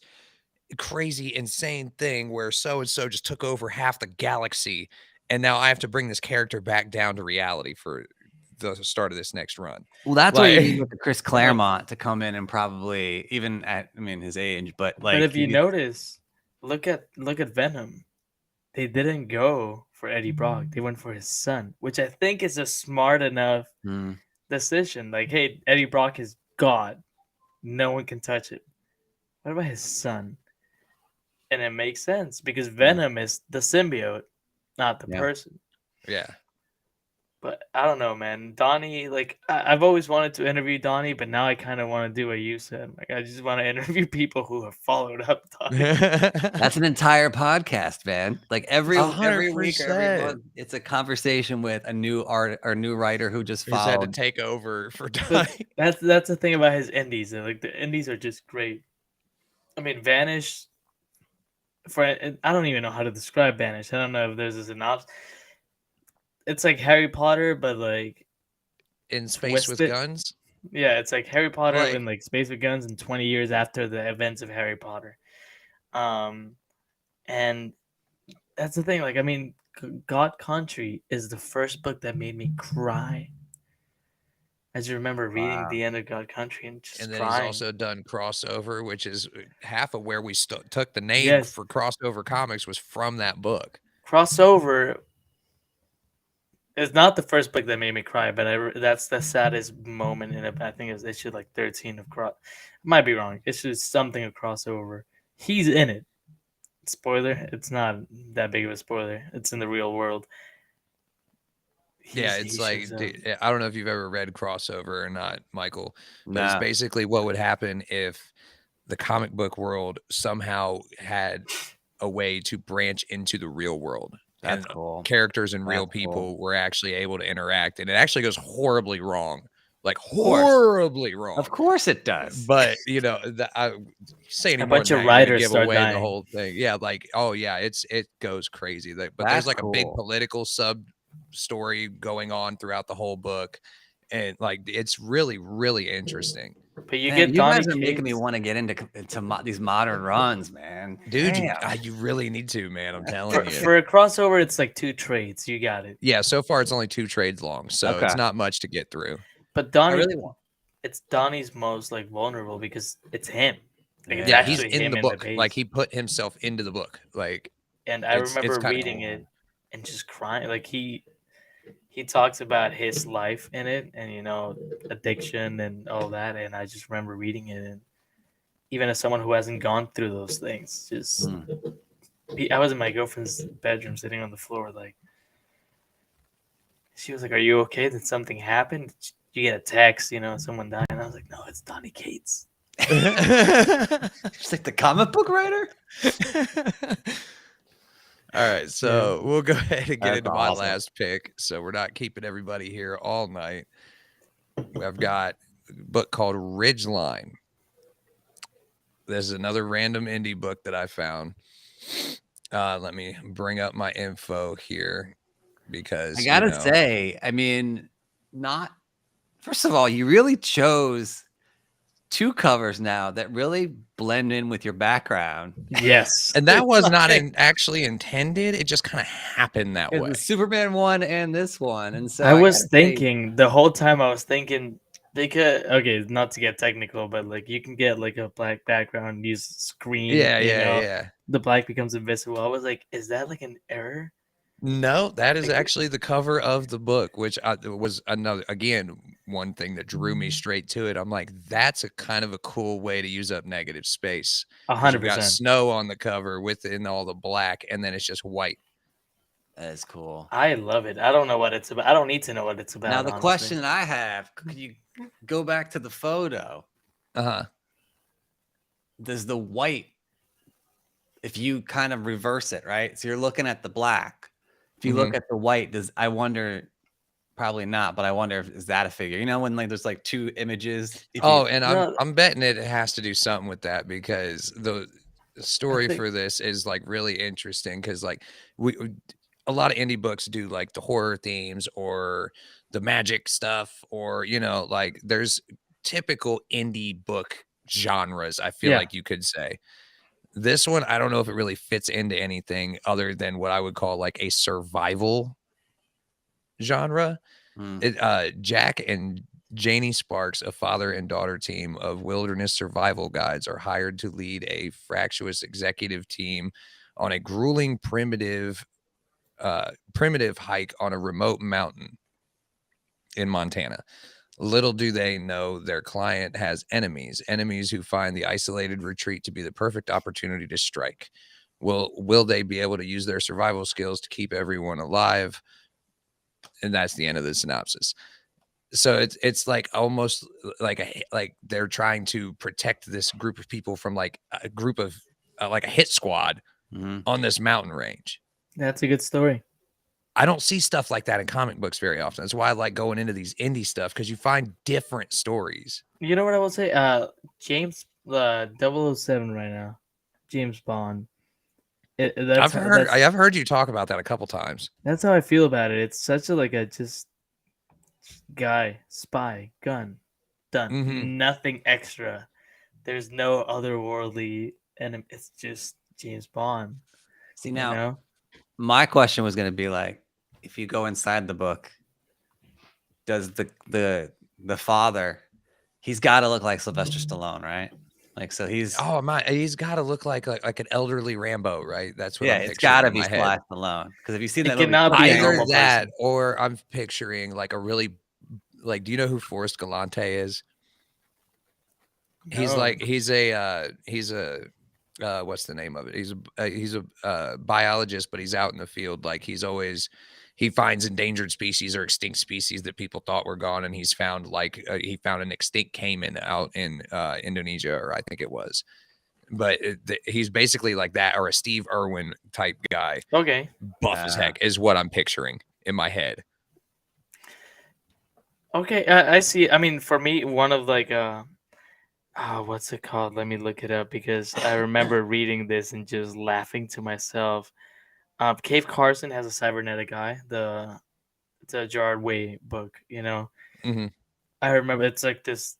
crazy, insane thing where so-and-so just took over half the galaxy, and now I have to bring this character back down to reality for the start of this next run. Well, that's why you need with Chris Claremont to come in and probably even at, I mean, his age, but like. But if you notice, look at Venom. They didn't go for Eddie Brock. They went for his son, which I think is a smart enough decision. Like, hey, Eddie Brock is God. No one can touch it. What about his son? And it makes sense because Venom is the symbiote, not the person. Yeah. But I don't know, man. Donnie, like I've always wanted to interview Donnie, but now I kind of want to do what you said. Like I just want to interview people who have followed up Donnie. That's an entire podcast, man. Like every week, every 100%. month, it's a conversation with a new art or new writer who just followed. Who's had to take over for Donnie. That's the thing about his indies. Like the indies are just great. I mean, Vanish. I don't even know how to describe Vanish. I don't know if there's a synopsis. It's like Harry Potter, but like in space with guns. Yeah, it's like Harry Potter in like space with guns, and 20 years after the events of Harry Potter. And that's the thing. Like, I mean, God Country is the first book that made me cry. As you remember reading the end of God Country and just and then crying. he's also done Crossover, which is half of where we took the name for Crossover Comics was from that book. Crossover is not the first book that made me cry, but that's the saddest moment in it. I think it's issue like 13 of might be wrong. Issue something of Crossover. He's in it. Spoiler, it's not that big of a spoiler. It's in the real world. It's like, I don't know if you've ever read Crossover or not, Michael, but it's basically what would happen if the comic book world somehow had a way to branch into the real world. That's cool. Characters and real people were actually able to interact, and it actually goes horribly wrong. Like horribly wrong. Of course it does. But you know, saying a bunch of writers give start away dying. The whole thing. Yeah, like it goes crazy. But there's like a big political sub story going on throughout the whole book, and like it's really, really interesting. But you guys are making me want to get into these modern runs, man. Dude, you really need to, man. I'm telling you. For a crossover, it's like 2 trades. You got it. Yeah, so far it's only 2 trades long, so it's not much to get through. But Donnie, it's Donnie's most like vulnerable because it's him. Like it's Yeah, he's actually in him the in the book. Like page. he put himself into the book. Like And I it's remember kind reading it and just crying. Like he talks about his life in it, and addiction and all that. And I just remember reading it, and even as someone who hasn't gone through those things, just I was in my girlfriend's bedroom, sitting on the floor, like she was like, "Are you okay? Did something happen? Did you get a text? Someone died." And I was like, "No, it's Donny Cates." She's like the comic book writer. All right, so we'll go ahead and get That's into my awesome. last pick. So we're not keeping everybody here all night. I've got a book called Ridgeline. This is another random indie book that I found. Let me bring up my info here because I gotta say, I mean, not first of all, you really chose two covers now that really blend in with your background. Yes. and that was not actually intended. It just kind of happened that way. The Superman one and this one. And so I was gotta say, thinking the whole time. I was thinking they could. Okay, not to get technical, but like you can get like a black background, use screen. Yeah. The black becomes invisible. I was like, is that like an error? No, that is Like, actually the cover of the book, which was one thing that drew me straight to it. I'm like, that's a kind of a cool way to use up negative space. 'Cause you've got 100%. snow on the cover within all the black, and then it's just white. that is cool. I love it. I don't know what it's about. I don't need to know what it's about. Now the honestly. question that I have, could you go back to the photo? Does the white, if you kind of reverse it, right? So you're looking at the black. If you look at the white, I wonder, probably not, but I wonder if is that a figure? When like there's like two images. I'm betting it has to do something with that because the story for this is like really interesting because like a lot of indie books do like the horror themes or the magic stuff or like there's typical indie book genres, I feel like you could say. This one, I don't know if it really fits into anything other than what I would call like a survival genre. Jack and Janie Sparks, a father and daughter team of wilderness survival guides, are hired to lead a fractious executive team on a grueling primitive hike on a remote mountain in Montana. Little do they know their client has enemies who find the isolated retreat to be the perfect opportunity to strike. Will they be able to use their survival skills to keep everyone alive? And that's the end of the synopsis. So it's like almost like they're trying to protect this group of people from like a group of like a hit squad on this mountain range. That's a good story. I don't see stuff like that in comic books very often. That's why I like going into these indie stuff because you find different stories. You know what I will say? James 007 right now, James Bond. I've heard you talk about that a couple times. That's how I feel about it. It's such a just guy, spy, gun, done. Nothing extra. There's no otherworldly enemy. It's just James Bond. See now, my question was going to be like, if you go inside the book, does the father, he's got to look like Sylvester Stallone, right? Like, so he's got to look like an elderly Rambo, right? That's what I'm it's picturing got to in be my head. Sly Stallone because if you see that, cannot be a either normal that person. or I'm picturing like a really like. Do you know who Forrest Galante is? No. He's a what's the name of it? He's a biologist, but he's out in the field. Like he finds endangered species or extinct species that people thought were gone, and he's found he found an extinct caiman out in Indonesia, or I think it was. But he's basically like that, or a Steve Irwin type guy. Okay, buff as heck is what I'm picturing in my head. Okay, I see. I mean, for me, one of like what's it called? Let me look it up because I remember reading this and just laughing to myself. Cave Carson has a cybernetic eye. It's a Gerard Way book. I remember it's like this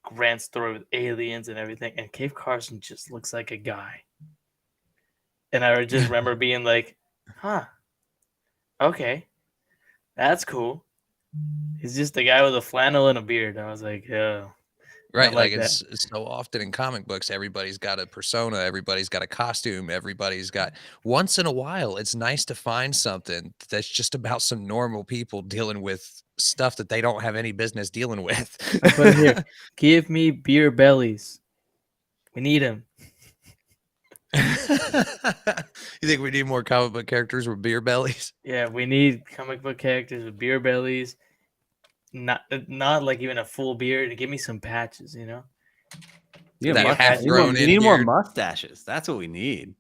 grand story with aliens and everything, and Cave Carson just looks like a guy. And I just remember being like, "Huh, okay, that's cool." He's just a guy with a flannel and a beard. I was like, "Oh." Right, like like that. it's so often in comic books, everybody's got a persona, everybody's got a costume, everybody's got. Once in a while, it's nice to find something that's just about some normal people dealing with stuff that they don't have any business dealing with. I put it here. Give me beer bellies. We need them. You think we need more comic book characters with beer bellies? Yeah, we need comic book characters with beer bellies. Not like even a full beard. Give me some patches, you know. You That have half mustaches. grown We in need more beard. mustaches. That's what we need.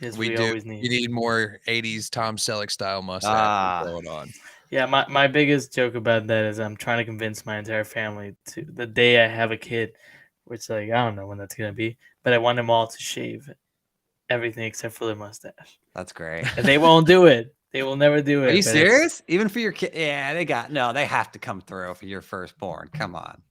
Yes, We we do. always You need. need more 80s Tom Selleck style mustache Ah. going on. Yeah, my biggest joke about that is I'm trying to convince my entire family to the day I have a kid, which like I don't know when that's gonna be, but I want them all to shave everything except for the mustache. That's great. And they won't do it. They will never do it. Are you but it's- serious? Even for your kid? Yeah, they have to come through for your firstborn. Come on.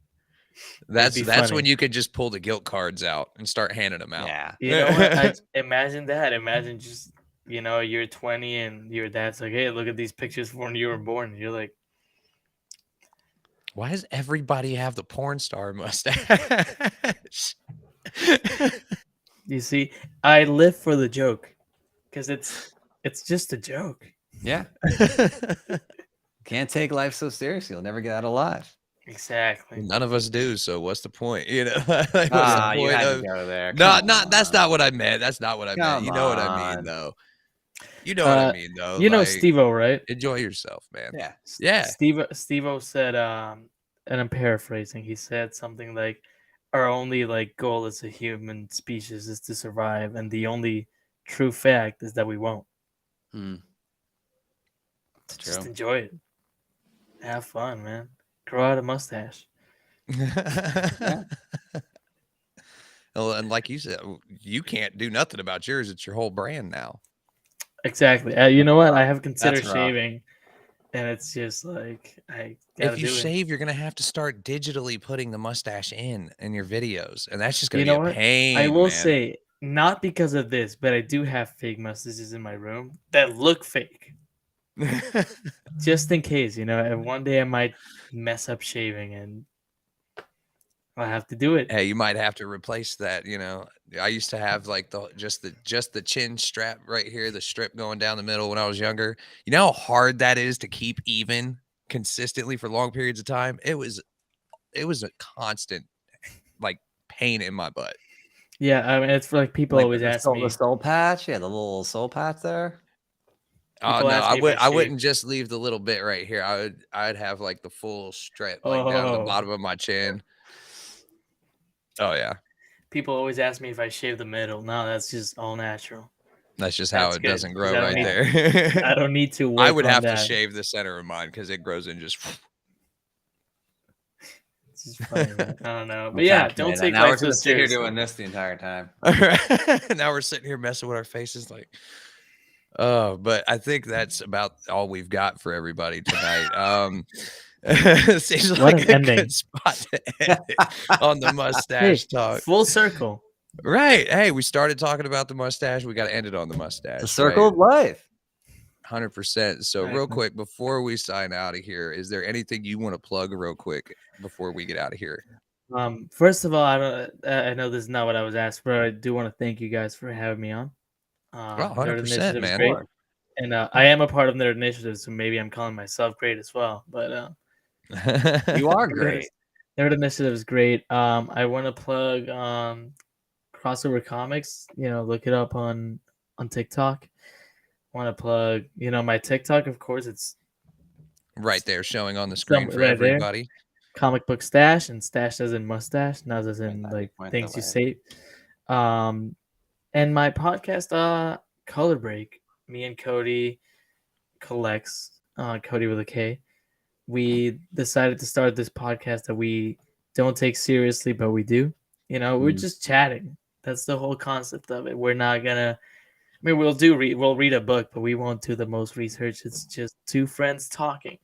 That's be when funny. you could just pull the guilt cards out and start handing them out. Yeah. You know what? Imagine that. Imagine just you're 20 and your dad's like, "Hey, look at these pictures from when you were born." And you're like, Why does everybody have the porn star mustache? "You see, I live for the joke, because it's just a joke." Yeah. Can't take life so seriously. You'll never get out alive. Exactly. None of us do, so what's the point? You know, like, what's the You point had of? to go there. No, Come that's on. not what I meant. That's not what I meant. Come You know what I mean, on. though. You know what I mean, though. You know Like, Steve-O, right? enjoy yourself, man. Yeah. Yeah. Steve-O said, and I'm paraphrasing, he said something like, our only like goal as a human species is to survive, and the only true fact is that we won't. Hmm. It's Just true. enjoy it. Have fun, man. Grow out a mustache. Well, and like you said, you can't do nothing about yours. It's your whole brand now. Exactly. You know what? I have considered rough. shaving, and it's just like I gotta If you do it. shave, you're gonna have to start digitally putting the mustache in your videos, and that's just gonna You be know a what? pain. I will man. say, not because of this, but I do have fake mustaches in my room that look fake. Just in case, and one day I might mess up shaving and I'll have to do it. Hey, you might have to replace that. I used to have like just the chin strap right here, the strip going down the middle when I was younger. You know how hard that is to keep even consistently for long periods of time? It was a constant like pain in my butt. Yeah, I mean, it's for like people Like always the ask soul, me. the soul patch. Yeah, the little soul patch there. Oh People no, ask me if I I shave. wouldn't just leave the little bit right here. I'd have like the full strip like down to the Oh. bottom of my chin. Oh yeah. People always ask me if I shave the middle. No, that's just all natural. That's just how That's it good, doesn't 'cause grow I don't right need- there. I don't need to work I would on have to that. shave the center of mine because it grows in just. It's just funny, man. I don't know, but yeah, don't take Now we're life so just sit here seriously. doing this the entire time. Now we're sitting here messing with our faces like. Oh, but I think that's about all we've got for everybody tonight. Seems What like an a ending. good spot to end it on the mustache talk. Full circle. Right. Hey, we started talking about the mustache. We got to end it on the mustache. The circle of life. 100%. So real Exactly. quick, before we sign out of here, is there anything you want to plug real quick before we get out of here? First of all, I know this is not what I was asked, but I do want to thank you guys for having me on. Well, Nerd 100%, Initiative is man. great. And I am a part of Nerd Initiative, so maybe I'm calling myself great as well. But You are Nerd- great. Nerd Initiative is great. I want to plug Crossover Comics. Look it up on TikTok. Want to plug, my TikTok, of course. It's Right there, showing on the screen for right there. everybody. ComicBookStache, and stash as in mustache, not as in Right, like went things you away. say. And my podcast, Color Break. Me and Cody collects, Cody with a K. We decided to start this podcast that we don't take seriously, but we do. We're just chatting. That's the whole concept of it. We're not gonna. I mean, we'll read a book, but we won't do the most research. It's just two friends talking.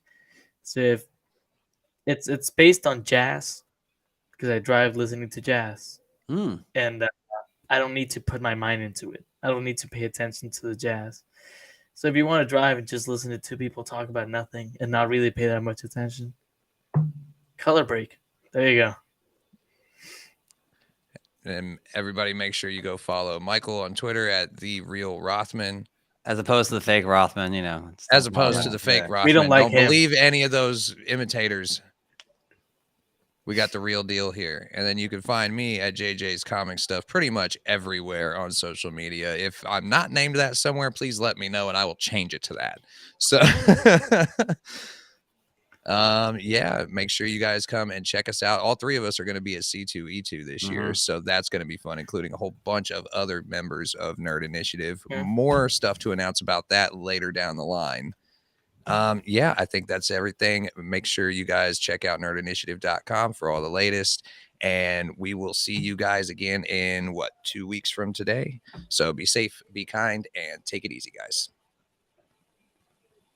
So if it's based on jazz, because I drive listening to jazz, Hmm. and I don't need to put my mind into it. I don't need to pay attention to the jazz. So if you want to drive and just listen to two people talk about nothing and not really pay that much attention, Color Break. There you go. And everybody make sure you go follow Michael on Twitter at the real Rothman. As opposed to the fake Rothman, As opposed to the fake Rothman. We don't like him. believe any of those imitators. We got the real deal here. And then you can find me at JJ's Comic Stuff pretty much everywhere on social media. If I'm not named that somewhere, please let me know and I will change it to that. So yeah, make sure you guys come and check us out. All three of us are going to be at C2E2 this year, so that's going to be fun, including a whole bunch of other members of Nerd Initiative. More stuff to announce about that later down the line. Yeah, I think that's everything. Make sure you guys check out nerdinitiative.com for all the latest, and we will see you guys again in 2 weeks from today. So be safe, be kind, and take it easy, guys.